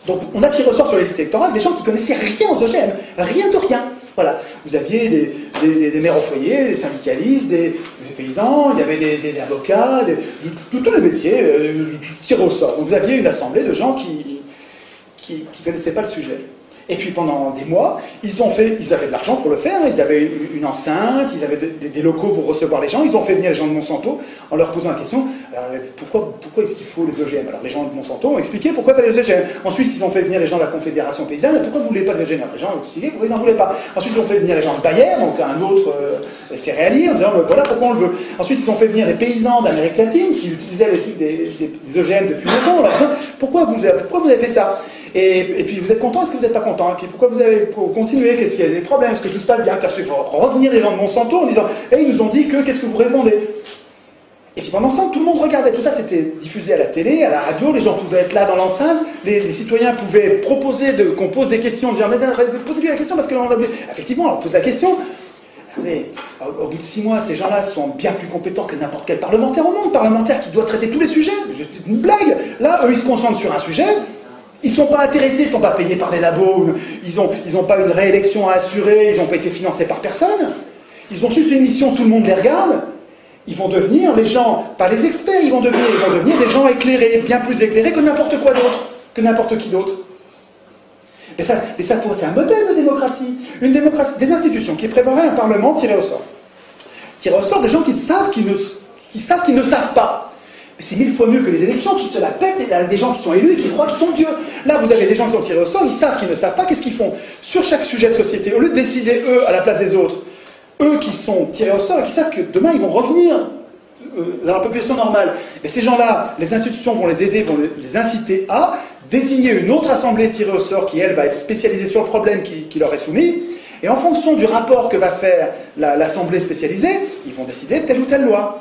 Donc on a tiré au sort sur les listes électorales des gens qui ne connaissaient rien aux OGM, rien de rien. Voilà. Vous aviez des mères au foyer, des syndicalistes, des paysans, il y avait des avocats, de tous les métiers, tirés au sort. Donc vous aviez une assemblée de gens qui ne connaissaient pas le sujet. Et puis pendant des mois, ils avaient de l'argent pour le faire, ils avaient une enceinte, ils avaient des locaux pour recevoir les gens, ils ont fait venir les gens de Monsanto en leur posant la question, pourquoi est-ce qu'il faut les OGM? Alors les gens de Monsanto ont expliqué pourquoi il fallait les OGM. Ensuite ils ont fait venir les gens de la Confédération Paysanne, pourquoi vous ne voulez pas les OGM? Les gens ont expliqué pourquoi ils n'en voulaient pas. Ensuite ils ont fait venir les gens de Bayer, donc un autre céréalier, en disant voilà pourquoi on le veut. Ensuite ils ont fait venir les paysans d'Amérique latine qui utilisaient des OGM depuis longtemps, en leur disant pourquoi vous avez fait ça? Et puis vous êtes content, est-ce que vous n'êtes pas content? Et puis pourquoi vous avez continué? Qu'est-ce qu'il y a des problèmes? Est-ce que tout se passe bien? Il faut revenir les gens de Monsanto en disant ils nous ont dit que, qu'est-ce que vous répondez? Et puis pendant ce temps, tout le monde regardait. Tout ça, c'était diffusé à la télé, à la radio, les gens pouvaient être là dans l'enceinte, les citoyens pouvaient proposer qu'on pose des questions, dire mais posez-lui la question parce que effectivement, on pose la question. Mais au bout de 6 mois, ces gens-là sont bien plus compétents que n'importe quel parlementaire au monde, parlementaire qui doit traiter tous les sujets. C'est une blague. Là, eux, ils se concentrent sur un sujet. Ils ne sont pas intéressés, ils ne sont pas payés par les labos, ils n'ont pas une réélection à assurer, ils n'ont pas été financés par personne. Ils ont juste une mission, tout le monde les regarde. Ils vont devenir les gens, pas les experts, ils vont devenir des gens éclairés, bien plus éclairés que n'importe quoi d'autre, que n'importe qui d'autre. Mais ça c'est un modèle de démocratie. Une démocratie, des institutions qui prépareraient un parlement tiré au sort. Tiré au sort des gens qui savent qu'ils ne savent pas. C'est 1000 fois mieux que les élections qui se la pètent et des gens qui sont élus et qui croient qu'ils sont dieux. Là, vous avez des gens qui sont tirés au sort, ils savent qu'ils ne savent pas, qu'est-ce qu'ils font? Sur chaque sujet de société, au lieu de décider eux à la place des autres, eux qui sont tirés au sort et qui savent que demain ils vont revenir dans la population normale. Et ces gens-là, les institutions vont les aider, vont les inciter à désigner une autre assemblée tirée au sort qui, elle, va être spécialisée sur le problème qui leur est soumis. Et en fonction du rapport que va faire l'assemblée spécialisée, ils vont décider de telle ou telle loi.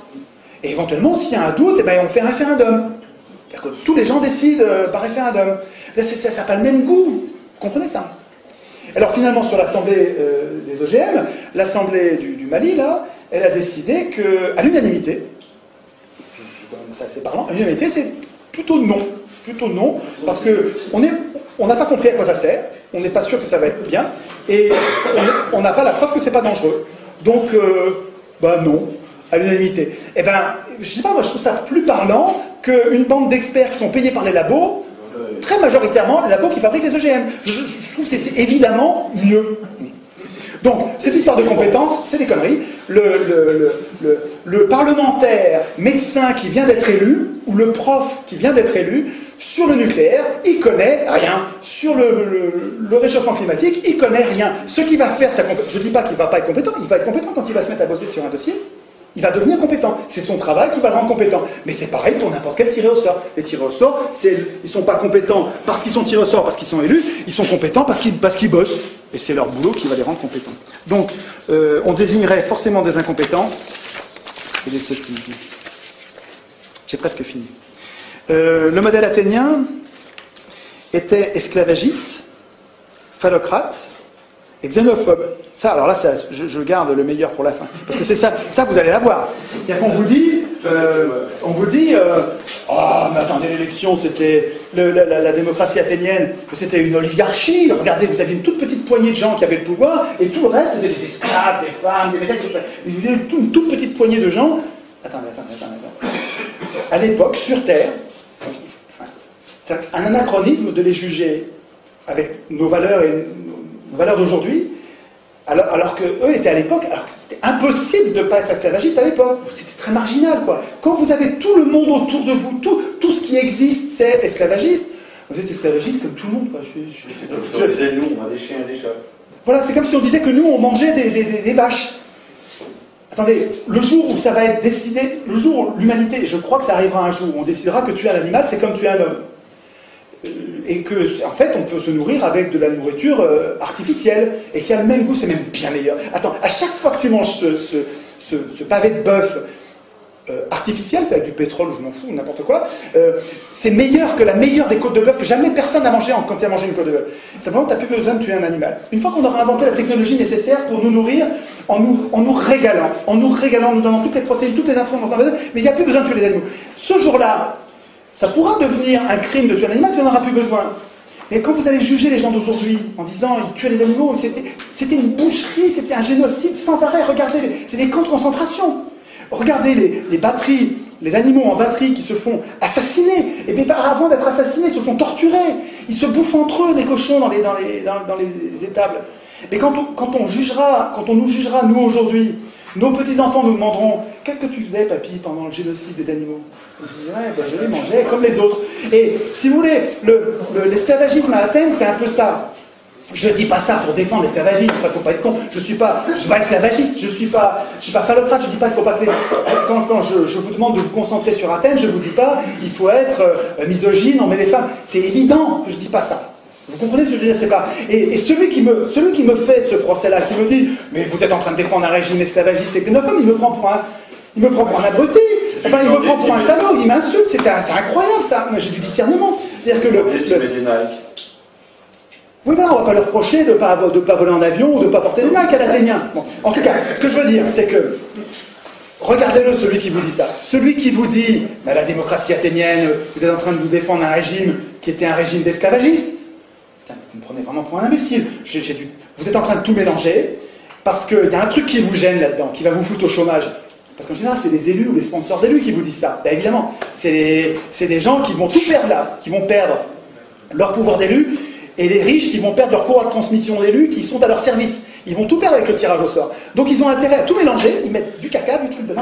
Et éventuellement, s'il y a un doute, eh ben, on fait un référendum. C'est-à-dire que tous les gens décident par référendum. Là, ça n'a pas le même goût. Vous comprenez ça? Alors finalement, sur l'assemblée des OGM, l'assemblée du Mali, là, elle a décidé qu'à l'unanimité, ça c'est parlant, à l'unanimité, c'est plutôt non. Plutôt non, parce qu'on n'a pas compris à quoi ça sert, on n'est pas sûr que ça va être bien, et on n'a pas la preuve que c'est pas dangereux. Donc, non, à l'unanimité. Eh ben, je sais pas, moi je trouve ça plus parlant qu'une bande d'experts qui sont payés par les labos, très majoritairement les labos qui fabriquent les OGM. Je trouve que c'est évidemment mieux. Donc, cette histoire de compétences, c'est des conneries. Le parlementaire médecin qui vient d'être élu, ou le prof qui vient d'être élu, sur le nucléaire, il connaît rien. Sur le réchauffement climatique, il connaît rien. Ce qui va faire sa compétence, je ne dis pas qu'il ne va pas être compétent, il va être compétent quand il va se mettre à bosser sur un dossier. Il va devenir compétent. C'est son travail qui va le rendre compétent. Mais c'est pareil pour n'importe quel tiré au sort. Les tirés au sort, ils ne sont pas compétents parce qu'ils sont tirés au sort, parce qu'ils sont élus, ils sont compétents parce qu'ils bossent. Et c'est leur boulot qui va les rendre compétents. Donc, on désignerait forcément des incompétents. C'est des sottises. J'ai presque fini. Le modèle athénien était esclavagiste, phallocrate et xénophobe. Ça, alors là, je garde le meilleur pour la fin. Parce que c'est ça, vous allez l'avoir. C'est-à-dire qu'on vous dit, oh, mais attendez, l'élection, c'était la démocratie athénienne, c'était une oligarchie. Regardez, vous aviez une toute petite poignée de gens qui avaient le pouvoir, et tout le reste, c'était des esclaves, des femmes, des métèques, une toute petite poignée de gens. Attendez. À l'époque, sur Terre, c'est un anachronisme de les juger avec nos valeurs et nos valeurs d'aujourd'hui, alors qu'eux étaient à l'époque, alors que c'était impossible de ne pas être esclavagiste à l'époque. C'était très marginal, quoi. Quand vous avez tout le monde autour de vous, tout ce qui existe, c'est esclavagiste, vous êtes esclavagiste comme tout le monde, quoi.
C'est comme si on disait, nous, on a des chiens et des chats.
Voilà, c'est comme si on disait que nous, on mangeait des vaches. Attendez, le jour où ça va être décidé, le jour où l'humanité, et je crois que ça arrivera un jour, où on décidera que tuer un animal, c'est comme tuer un homme. Et que, en fait, on peut se nourrir avec de la nourriture artificielle, et qui a le même goût, c'est même bien meilleur. Attends, à chaque fois que tu manges ce pavé de bœuf artificiel, fait avec du pétrole, je m'en fous, n'importe quoi, c'est meilleur que la meilleure des côtes de bœuf que jamais personne n'a mangé quand il a mangé une côte de bœuf. Simplement, tu n'as plus besoin de tuer un animal. Une fois qu'on aura inventé la technologie nécessaire pour nous nourrir, en nous régalant, en nous donnant toutes les protéines, toutes les intrants, mais il n'y a plus besoin de tuer les animaux. Ce jour-là, ça pourra devenir un crime de tuer un animal, puis on n'aura plus besoin. Mais quand vous allez juger les gens d'aujourd'hui en disant ils tuaient les animaux, c'était une boucherie, c'était un génocide sans arrêt, regardez, c'est des camps de concentration. Regardez les batteries, les animaux en batterie qui se font assassiner. Et bien avant d'être assassinés, ils se font torturer. Ils se bouffent entre eux, les cochons, dans les étables. Et quand on nous jugera, nous aujourd'hui, nos petits-enfants nous demanderont « Qu'est-ce que tu faisais, papy, pendant le génocide des animaux ?» Je dirais « Je les mangeais comme les autres. » Et si vous voulez, l'esclavagisme à Athènes, c'est un peu ça. Je ne dis pas ça pour défendre l'esclavagisme, il ne faut pas être con. Je ne suis pas esclavagiste, je ne suis pas phallocrate, je ne dis pas qu'il ne faut pas que les... Quand je vous demande de vous concentrer sur Athènes, je ne vous dis pas il faut être misogyne, on met les femmes. C'est évident que je ne dis pas ça. Vous comprenez ce que je veux dire? C'est pas... Et celui qui me fait ce procès-là, qui me dit mais vous êtes en train de défendre un régime esclavagiste et xénophobe, il me prend pour un abruti. Enfin, il me prend pour un salaud, il m'insulte. C'est incroyable ça. Moi, j'ai du discernement. C'est-à-dire que oui, voilà, on ne va pas leur reprocher de ne pas voler en avion ou de ne pas porter des Nike à l'Athénien. Bon, en tout cas, ce que je veux dire, c'est que regardez-le, celui qui vous dit ça. Celui qui vous dit bah, la démocratie athénienne, vous êtes en train de vous défendre un régime qui était un régime d'esclavagistes. Vous me prenez vraiment pour un imbécile. Vous êtes en train de tout mélanger parce qu'il y a un truc qui vous gêne là-dedans, qui va vous foutre au chômage. Parce qu'en général, c'est des élus ou des sponsors d'élus qui vous disent ça. Ben, évidemment, c'est des gens qui vont tout perdre là, qui vont perdre leur pouvoir d'élu. Et les riches qui vont perdre leur courroie de transmission d'élus qui sont à leur service. Ils vont tout perdre avec le tirage au sort. Donc ils ont intérêt à tout mélanger, ils mettent du caca, du truc de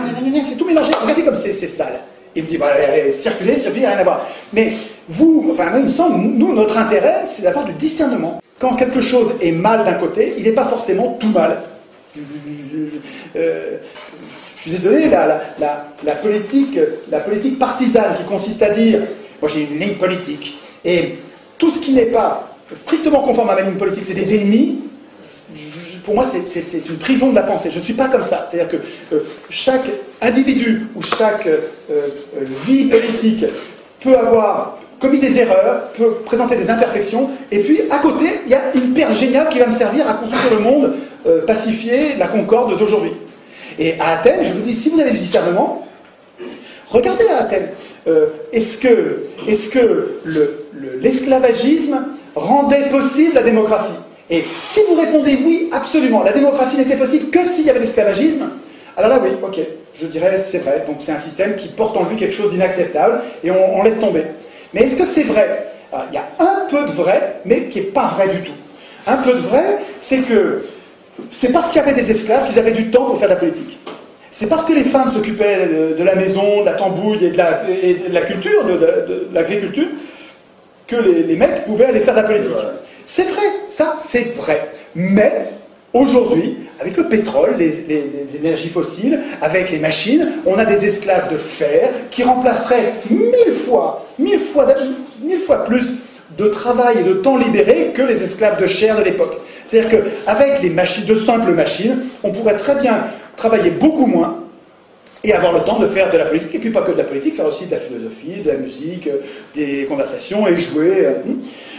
c'est tout mélangé, regardez comme c'est sale. Et vous dites, bah, allez, circuler, rien à voir. Mais vous, enfin même il me semble, nous, notre intérêt, c'est d'avoir du discernement. Quand quelque chose est mal d'un côté, il n'est pas forcément tout mal. Je suis désolé, la politique partisane qui consiste à dire, moi j'ai une ligne politique, et tout ce qui n'est pas strictement conforme à ma ligne politique, c'est des ennemis, pour moi c'est une prison de la pensée. Je ne suis pas comme ça. C'est-à-dire que chaque individu ou chaque vie politique peut avoir commis des erreurs, peut présenter des imperfections, et puis à côté, il y a une perle géniale qui va me servir à construire le monde pacifié, la concorde d'aujourd'hui. Et à Athènes, je vous dis, si vous avez du discernement, regardez à Athènes. Est-ce que l'esclavagisme rendait possible la démocratie? Et si vous répondez oui, absolument, la démocratie n'était possible que s'il y avait l'esclavagisme, alors là, oui, ok, je dirais c'est vrai. Donc c'est un système qui porte en lui quelque chose d'inacceptable, et on laisse tomber. Mais est-ce que c'est vrai? Alors, il y a un peu de vrai, mais qui n'est pas vrai du tout. Un peu de vrai, c'est que c'est parce qu'il y avait des esclaves qu'ils avaient du temps pour faire de la politique. C'est parce que les femmes s'occupaient de la maison, de la tambouille et de la culture, de l'agriculture, que les mecs pouvaient aller faire de la politique. C'est vrai, ça c'est vrai. Mais aujourd'hui, avec le pétrole, les énergies fossiles, avec les machines, on a des esclaves de fer qui remplaceraient mille fois plus de travail et de temps libéré que les esclaves de chair de l'époque. C'est-à-dire qu'avec les machines, de simples machines, on pourrait très bien travailler beaucoup moins et avoir le temps de faire de la politique, et puis pas que de la politique, faire aussi de la philosophie, de la musique, des conversations et jouer.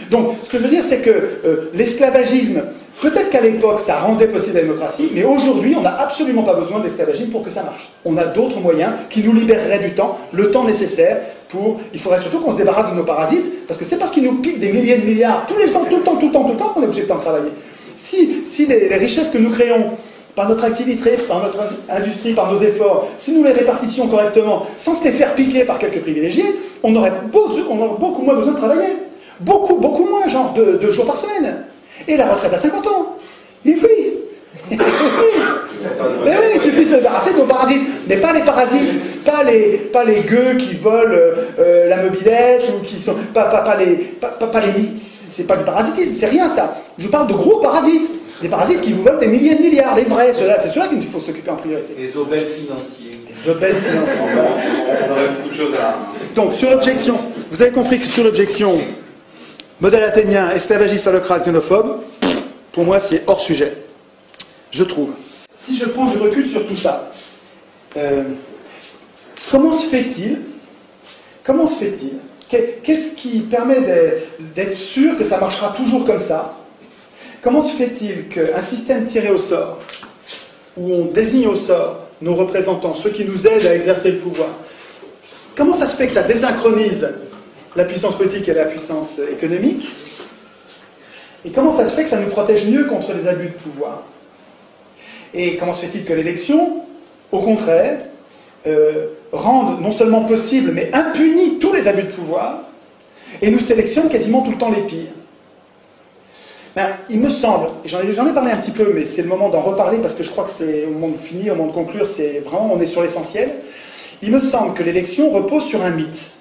Donc, ce que je veux dire, c'est que l'esclavagisme, peut-être qu'à l'époque, ça rendait possible la démocratie, mais aujourd'hui, on n'a absolument pas besoin de l'esclavagisme pour que ça marche. On a d'autres moyens qui nous libéreraient du temps, le temps nécessaire pour... Il faudrait surtout qu'on se débarrasse de nos parasites, parce que c'est parce qu'ils nous piquent des milliers de milliards, tous les ans, tout le temps, qu'on est obligé de temps travailler. Si les richesses que nous créons, par notre activité, par notre industrie, par nos efforts, si nous les répartissions correctement, sans se les faire piquer par quelques privilégiés, on aurait beaucoup moins besoin de travailler. Beaucoup moins, genre 2 jours par semaine. Et la retraite à 50 ans. Mais oui. Mais oui, il suffit de se débarrasser de nos parasites. Mais pas les parasites, pas les gueux qui volent la mobilette, ou qui sont... c'est pas du parasitisme, c'est rien ça. Je parle de gros parasites. Des parasites qui vous volent des milliers de milliards, les vrais, c'est ceux-là qu'il faut s'occuper en priorité.
Les obèses financiers.
Les obèses financiers.
On aurait beaucoup de choses à...
Donc, sur l'objection, vous avez compris que sur l'objection, modèle athénien, esclavagiste, phallocrate, xénophobe, pour moi, c'est hors sujet. Je trouve. Si je prends du recul sur tout ça, comment se fait-il Qu'est-ce qui permet d'être sûr que ça marchera toujours comme ça? Comment se fait-il qu'un système tiré au sort, où on désigne au sort nos représentants, ceux qui nous aident à exercer le pouvoir, comment ça se fait que ça désynchronise la puissance politique et la puissance économique? Et comment ça se fait que ça nous protège mieux contre les abus de pouvoir? Et comment se fait-il que l'élection, au contraire, rende non seulement possible, mais impunit tous les abus de pouvoir, et nous sélectionne quasiment tout le temps les pires? Ben, il me semble, et j'en ai parlé un petit peu, mais c'est le moment d'en reparler parce que je crois que c'est au moment de finir, au moment de conclure, c'est vraiment, on est sur l'essentiel. Il me semble que l'élection repose sur un mythe,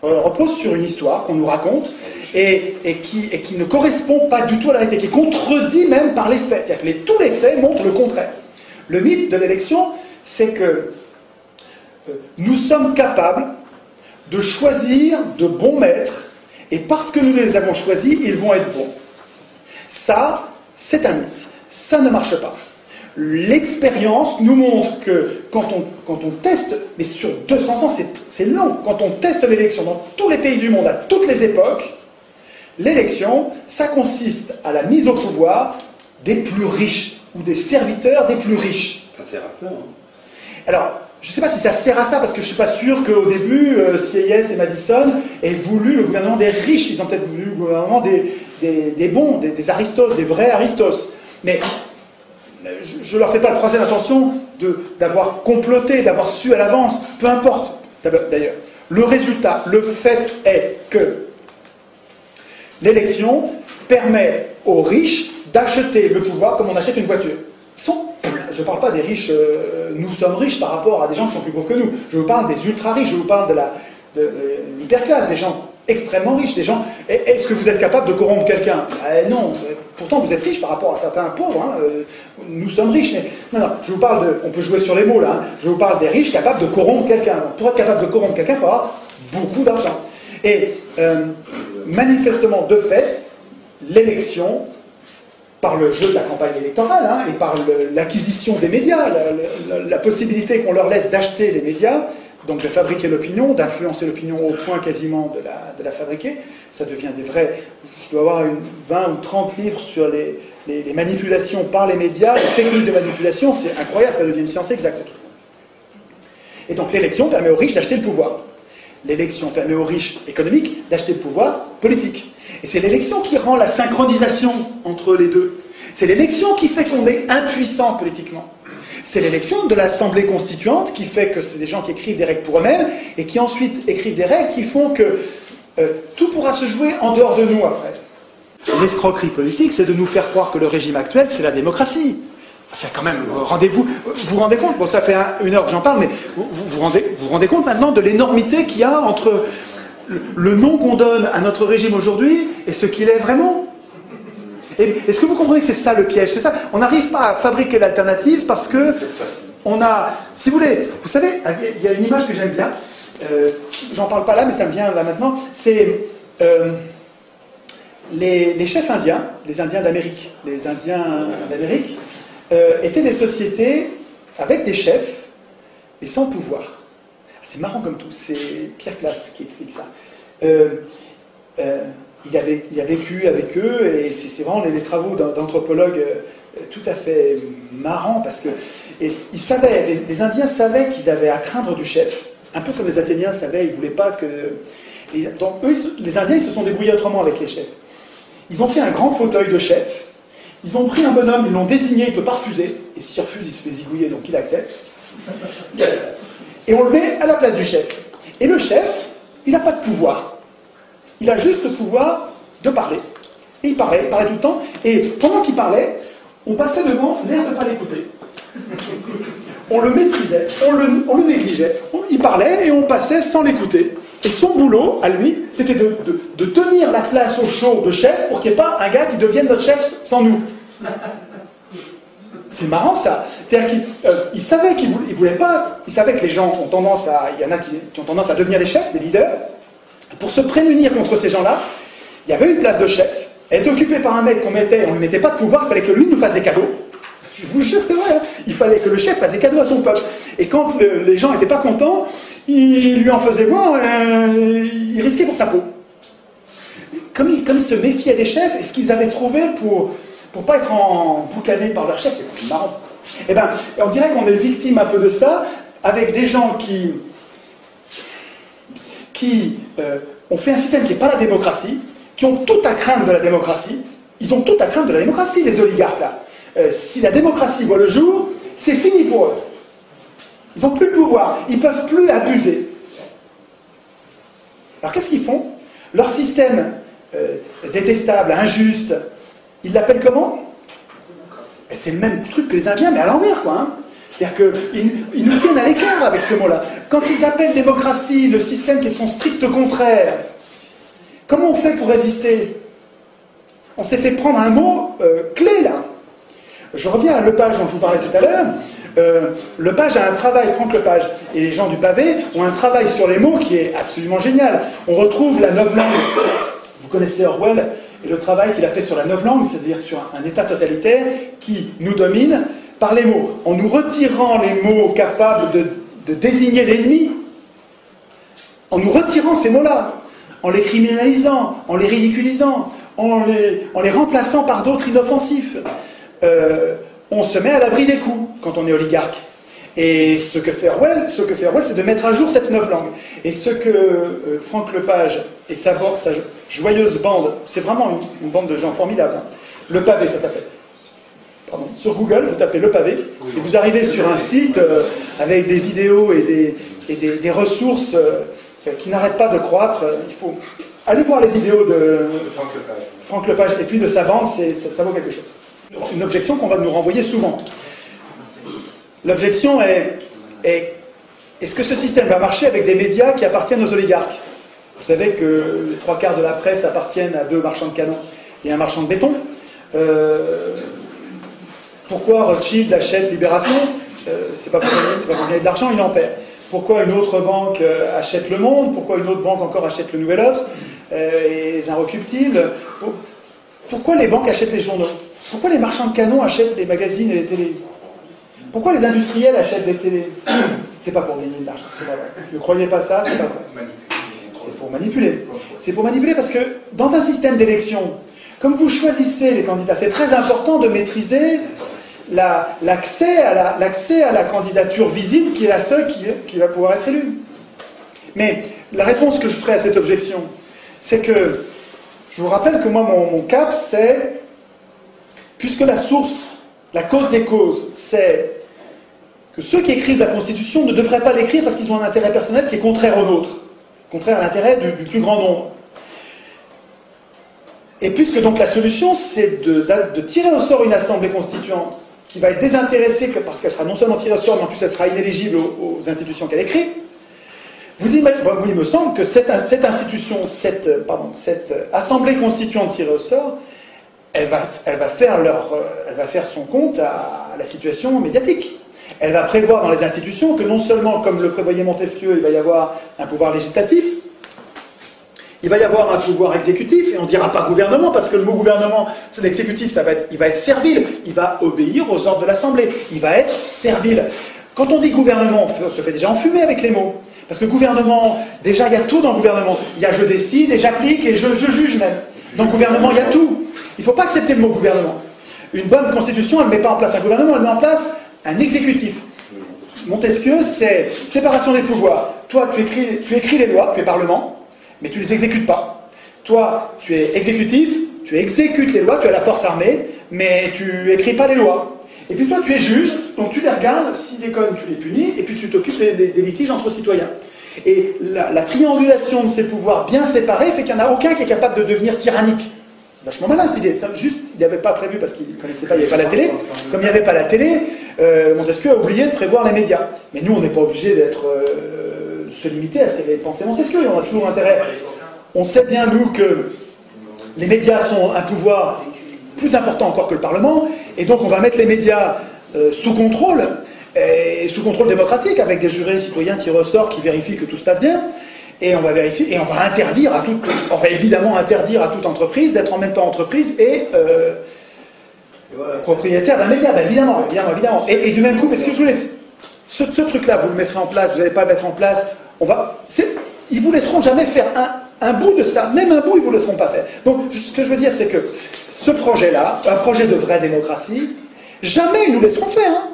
repose sur une histoire qu'on nous raconte et qui ne correspond pas du tout à la réalité, qui est contredit même par les faits. C'est-à-dire que tous les faits montrent le contraire. Le mythe de l'élection, c'est que nous sommes capables de choisir de bons maîtres, et parce que nous les avons choisis, ils vont être bons. Ça, c'est un mythe. Ça ne marche pas. L'expérience nous montre que quand on teste, mais sur 200 ans, c'est long, quand on teste l'élection dans tous les pays du monde, à toutes les époques, l'élection, ça consiste à la mise au pouvoir des plus riches, ou des serviteurs des plus riches.
Ça sert à ça, hein.
Alors, je ne sais pas si ça sert à ça, parce que je ne suis pas sûr qu'au début, Sieyès et Madison aient voulu le gouvernement des riches. Ils ont peut-être voulu le gouvernement des bons, des aristos, des vrais aristos. Mais je ne leur fais pas le procès d'intention d'avoir comploté, d'avoir su à l'avance, peu importe. D'ailleurs, le résultat, le fait est que l'élection permet aux riches d'acheter le pouvoir comme on achète une voiture. Je ne parle pas des riches, nous sommes riches par rapport à des gens qui sont plus pauvres que nous. Je vous parle des ultra-riches, je vous parle de l'hyperclasse, des gens extrêmement riches. Des gens, est-ce que vous êtes capable de corrompre quelqu'un? Non, pourtant vous êtes riche par rapport à certains pauvres. Hein. Nous sommes riches, mais non, je vous parle de, on peut jouer sur les mots là. Hein. Je vous parle des riches capables de corrompre quelqu'un. Pour être capable de corrompre quelqu'un, il faut avoir beaucoup d'argent. Et manifestement, de fait, l'élection, par le jeu de la campagne électorale hein, et par l'acquisition des médias, la possibilité qu'on leur laisse d'acheter les médias, donc de fabriquer l'opinion, d'influencer l'opinion au point quasiment de la fabriquer, ça devient des vrais... Je dois avoir 20 ou 30 livres sur les manipulations par les médias, les techniques de manipulation, c'est incroyable, ça devient une science exacte. Et donc l'élection permet aux riches d'acheter le pouvoir. L'élection permet aux riches économiques d'acheter le pouvoir politique. Et c'est l'élection qui rend la synchronisation entre les deux. C'est l'élection qui fait qu'on est impuissant politiquement. C'est l'élection de l'Assemblée constituante qui fait que c'est des gens qui écrivent des règles pour eux-mêmes et qui ensuite écrivent des règles qui font que tout pourra se jouer en dehors de nous après. L'escroquerie politique, c'est de nous faire croire que le régime actuel, c'est la démocratie. C'est quand même, vous vous rendez compte, bon ça fait 1 heure que j'en parle, mais vous rendez compte maintenant de l'énormité qu'il y a entre le nom qu'on donne à notre régime aujourd'hui et ce qu'il est vraiment. Est-ce que vous comprenez que c'est ça le piège? C'est ça. On n'arrive pas à fabriquer l'alternative parce que on a, si vous voulez, vous savez, il y a une image que j'aime bien, j'en parle pas là, mais ça me vient là maintenant, c'est les chefs indiens, les Indiens d'Amérique, étaient des sociétés avec des chefs et sans pouvoir. C'est marrant comme tout, c'est Pierre Clastre qui explique ça. Il a vécu avec eux, et c'est vraiment les travaux d'anthropologues tout à fait marrants, parce que ils savaient, les Indiens savaient qu'ils avaient à craindre du chef, un peu comme les Athéniens savaient, ils ne voulaient pas que... donc eux, les Indiens, ils se sont débrouillés autrement avec les chefs. Ils ont fait un grand fauteuil de chef, ils ont pris un bonhomme, ils l'ont désigné, il ne peut pas refuser, et s'il refuse, il se fait zigouiller, donc il accepte. Et on le met à la place du chef. Et le chef, il n'a pas de pouvoir. Il a juste le pouvoir de parler. Et il parlait tout le temps. Et pendant qu'il parlait, on passait devant l'air de ne pas l'écouter. On le méprisait, on le négligeait. Il parlait et on passait sans l'écouter. Et son boulot, à lui, c'était de tenir la place au chaud de chef pour qu'il n'y ait pas un gars qui devienne notre chef sans nous. C'est marrant ça. C'est-à-dire qu'il savait qu'il voulait pas. Il savait que les gens ont tendance à. Il y en a qui ont tendance à devenir des chefs, des leaders. Pour se prémunir contre ces gens-là, il y avait une place de chef. Elle était occupée par un mec on ne lui mettait pas de pouvoir, il fallait que lui nous fasse des cadeaux. Je vous jure, c'est vrai. Hein. Il fallait que le chef fasse des cadeaux à son peuple. Et quand les gens n'étaient pas contents, il lui en faisait voir, il risquait pour sa peau. Comme il se méfiait des chefs, et ce qu'ils avaient trouvé pour pas être emboucanés par leur chef, c'est marrant. Eh bien, on dirait qu'on est victime un peu de ça, avec des gens qui ont fait un système qui n'est pas la démocratie, qui ont tout à craindre de la démocratie. Ils ont tout à craindre de la démocratie, les oligarques là. Si la démocratie voit le jour, c'est fini pour eux. Ils n'ont plus de pouvoir, ils ne peuvent plus abuser. Alors qu'est-ce qu'ils font? Leur système détestable, injuste, ils l'appellent comment? C'est le même truc que les Indiens, mais à l'envers, quoi. Hein. C'est-à-dire qu'ils nous tiennent à l'écart avec ce mot-là. Quand ils appellent démocratie le système qui est son strict contraire, comment on fait pour résister? On s'est fait prendre un mot clé, là. Je reviens à Lepage dont je vous parlais tout à l'heure. Lepage a un travail, Franck Lepage, et les gens du pavé ont un travail sur les mots qui est absolument génial. On retrouve la novlangue. Vous connaissez Orwell et le travail qu'il a fait sur la novlangue, c'est-à-dire sur un État totalitaire qui nous domine par les mots. En nous retirant les mots capables de désigner l'ennemi, en nous retirant ces mots-là, en les criminalisant, en les ridiculisant, en les remplaçant par d'autres inoffensifs, on se met à l'abri des coups quand on est oligarque. Et ce que fait Orwell, c'est de mettre à jour cette novlangue. Et ce que Franck Lepage et sa joyeuse bande, c'est vraiment une bande de gens formidables. Hein. Le Pavé, ça s'appelle. Pardon. Sur Google, vous tapez Le Pavé, et vous arrivez sur un site avec des vidéos et des ressources qui n'arrêtent pas de croître. Il faut aller voir les vidéos de Franck Lepage et puis de sa bande, ça vaut quelque chose. Une objection qu'on va nous renvoyer souvent. L'objection est est-ce que ce système va marcher avec des médias qui appartiennent aux oligarques? Vous savez que les 3/4 de la presse appartiennent à 2 marchands de canons et un marchand de béton. Pourquoi Rothschild achète Libération? C'est pas pour gagner de l'argent, il en perd. Pourquoi une autre banque achète Le Monde? Pourquoi une autre banque encore achète le Nouvel Obs et les Inrecuptibles? Pourquoi les banques achètent les journaux? Pourquoi les marchands de canons achètent les magazines et les télés? Pourquoi les industriels achètent des télés? C'est pas pour gagner de l'argent, c'est pas vrai. Ne croyez pas ça, c'est pas vrai. C'est pour manipuler. C'est pour manipuler parce que dans un système d'élection, comme vous choisissez les candidats, c'est très important de maîtriser l'accès à la candidature visible qui est la seule qui va pouvoir être élue. Mais la réponse que je ferai à cette objection, c'est que je vous rappelle que moi, mon cap, c'est, puisque la source, la cause des causes, c'est que ceux qui écrivent la Constitution ne devraient pas l'écrire parce qu'ils ont un intérêt personnel qui est contraire au nôtre, contraire à l'intérêt du plus grand nombre. Et puisque donc la solution, c'est de tirer au sort une assemblée constituante qui va être désintéressée parce qu'elle sera non seulement tirée au sort, mais en plus elle sera inéligible aux institutions qu'elle écrit, il me semble que cette assemblée constituante tirée au sort, elle va faire son compte à la situation médiatique. Elle va prévoir dans les institutions que non seulement, comme le prévoyait Montesquieu, il va y avoir un pouvoir législatif, il va y avoir un pouvoir exécutif, et on ne dira pas gouvernement, parce que le mot gouvernement, c'est l'exécutif, il va être servile, il va obéir aux ordres de l'Assemblée, il va être servile. Quand on dit gouvernement, on se fait déjà enfumer avec les mots. Parce que gouvernement, déjà il y a tout dans le gouvernement. Il y a je décide et j'applique et je juge même. Dans le gouvernement, il y a tout. Il ne faut pas accepter le mot gouvernement. Une bonne constitution, elle ne met pas en place un gouvernement, elle met en place un exécutif. Montesquieu, c'est séparation des pouvoirs. Toi, tu écris les lois, tu es parlement, mais tu ne les exécutes pas. Toi, tu es exécutif, tu exécutes les lois, tu as la force armée, mais tu écris pas les lois. Et puis toi, tu es juge, donc tu les regardes, s'ils déconnent, tu les punis, et puis tu t'occupes des litiges entre citoyens. Et la triangulation de ces pouvoirs bien séparés fait qu'il n'y en a aucun qui est capable de devenir tyrannique. Vachement malin cette idée. Juste, il n'avait pas prévu parce qu'il ne connaissait pas, il n'y avait pas la télé. Comme il n'y avait pas la télé, Montesquieu a oublié de prévoir les médias. Mais nous, on n'est pas obligé se limiter à ces pensées Montesquieu. On a toujours intérêt. On sait bien, nous, que les médias sont un pouvoir plus important encore que le Parlement, et donc on va mettre les médias sous contrôle démocratique, avec des jurés citoyens tirés au sort qui vérifient que tout se passe bien. Et on va vérifier, et on va évidemment interdire à toute entreprise d'être en même temps entreprise et propriétaire d'un média, évidemment. Et du même coup, parce que je vous laisse, ce truc-là, vous le mettrez en place, vous n'allez pas le mettre en place, ils vous laisseront jamais faire un bout de ça, même un bout, ils vous laisseront pas faire. Donc, ce que je veux dire, c'est que ce projet-là, un projet de vraie démocratie, jamais ils nous laisseront faire, hein.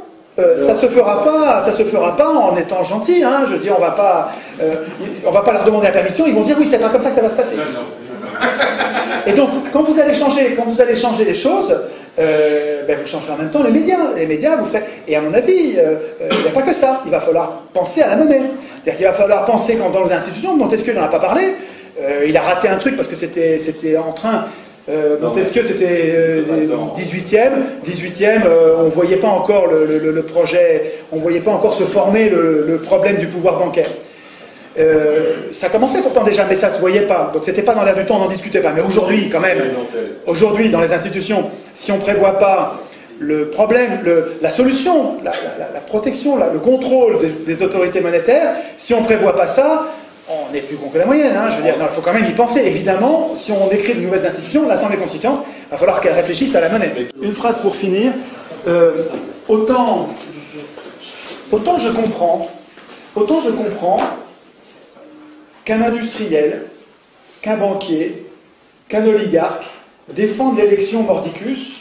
Ça se fera pas en étant gentil, hein. Je veux dire, on va pas leur demander la permission, ils vont dire oui, c'est pas comme ça que ça va se passer. Et donc, quand vous allez changer les choses, vous changerez en même temps les médias, vous ferez. Et à mon avis, il n'y a pas que ça. Il va falloir penser à la monnaie. C'est-à-dire qu'il va falloir penser quand dans les institutions, Montesquieu n'en a pas parlé. Il a raté un truc parce que c'était en train. Montesquieu, c'était 18e, on ne voyait pas encore le projet, on ne voyait pas encore se former le problème du pouvoir bancaire. Ça commençait pourtant déjà, mais ça ne se voyait pas. Donc c'était pas dans l'air du temps, on n'en discutait pas. Mais aujourd'hui, quand même, aujourd'hui, dans les institutions, si on ne prévoit pas le problème, la solution, la protection, le contrôle des autorités monétaires, si on ne prévoit pas ça, on est plus con que la moyenne, hein. Je veux dire, il faut quand même y penser. Évidemment, si on écrit de nouvelles institutions, l'Assemblée constituante, il va falloir qu'elle réfléchisse à la monnaie. Une phrase pour finir. Autant je comprends qu'un industriel, qu'un banquier, qu'un oligarque défende l'élection mordicus.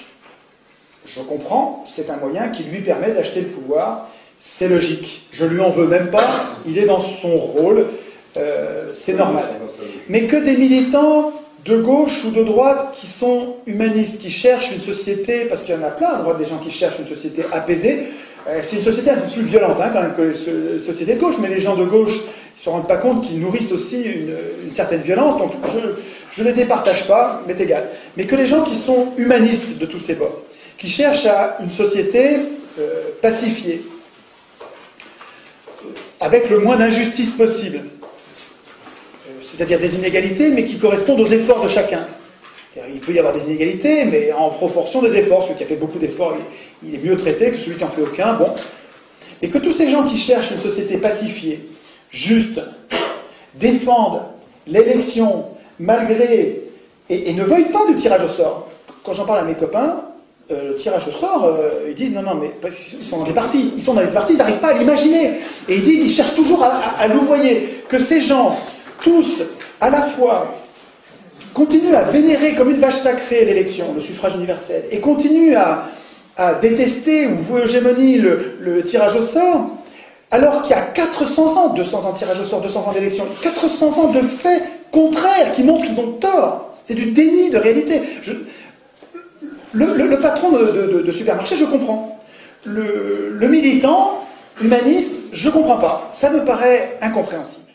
Je comprends, c'est un moyen qui lui permet d'acheter le pouvoir. C'est logique. Je lui en veux même pas. Il est dans son rôle. C'est normal. Mais que des militants de gauche ou de droite qui sont humanistes, qui cherchent une société, parce qu'il y en a plein à droite des gens qui cherchent une société apaisée, c'est une société un peu plus violente quand même que les sociétés de gauche, mais les gens de gauche ne se rendent pas compte qu'ils nourrissent aussi une certaine violence, donc je ne les départage pas, mais égal. Mais que les gens qui sont humanistes de tous ces bords, qui cherchent à une société pacifiée, avec le moins d'injustice possible, c'est-à-dire des inégalités, mais qui correspondent aux efforts de chacun. Il peut y avoir des inégalités, mais en proportion des efforts. Celui qui a fait beaucoup d'efforts, il est mieux traité que celui qui n'en fait aucun. Bon. Et que tous ces gens qui cherchent une société pacifiée, juste, défendent l'élection malgré... et ne veuillent pas de tirage au sort. Quand j'en parle à mes copains, le tirage au sort, ils disent non, mais parce qu'ils sont dans des partis. Ils sont dans des partis, ils n'arrivent pas à l'imaginer. Et ils disent, ils cherchent toujours à louvoyer. Que ces gens, tous, à la fois, continuent à vénérer comme une vache sacrée l'élection, le suffrage universel, et continuent à détester ou vouer hégémonie le tirage au sort, alors qu'il y a 400 ans, 200 ans de tirage au sort, 200 ans d'élection, 400 ans de faits contraires qui montrent qu'ils ont tort. C'est du déni de réalité. Le patron de supermarché, je comprends. Le militant humaniste, je ne comprends pas. Ça me paraît incompréhensible.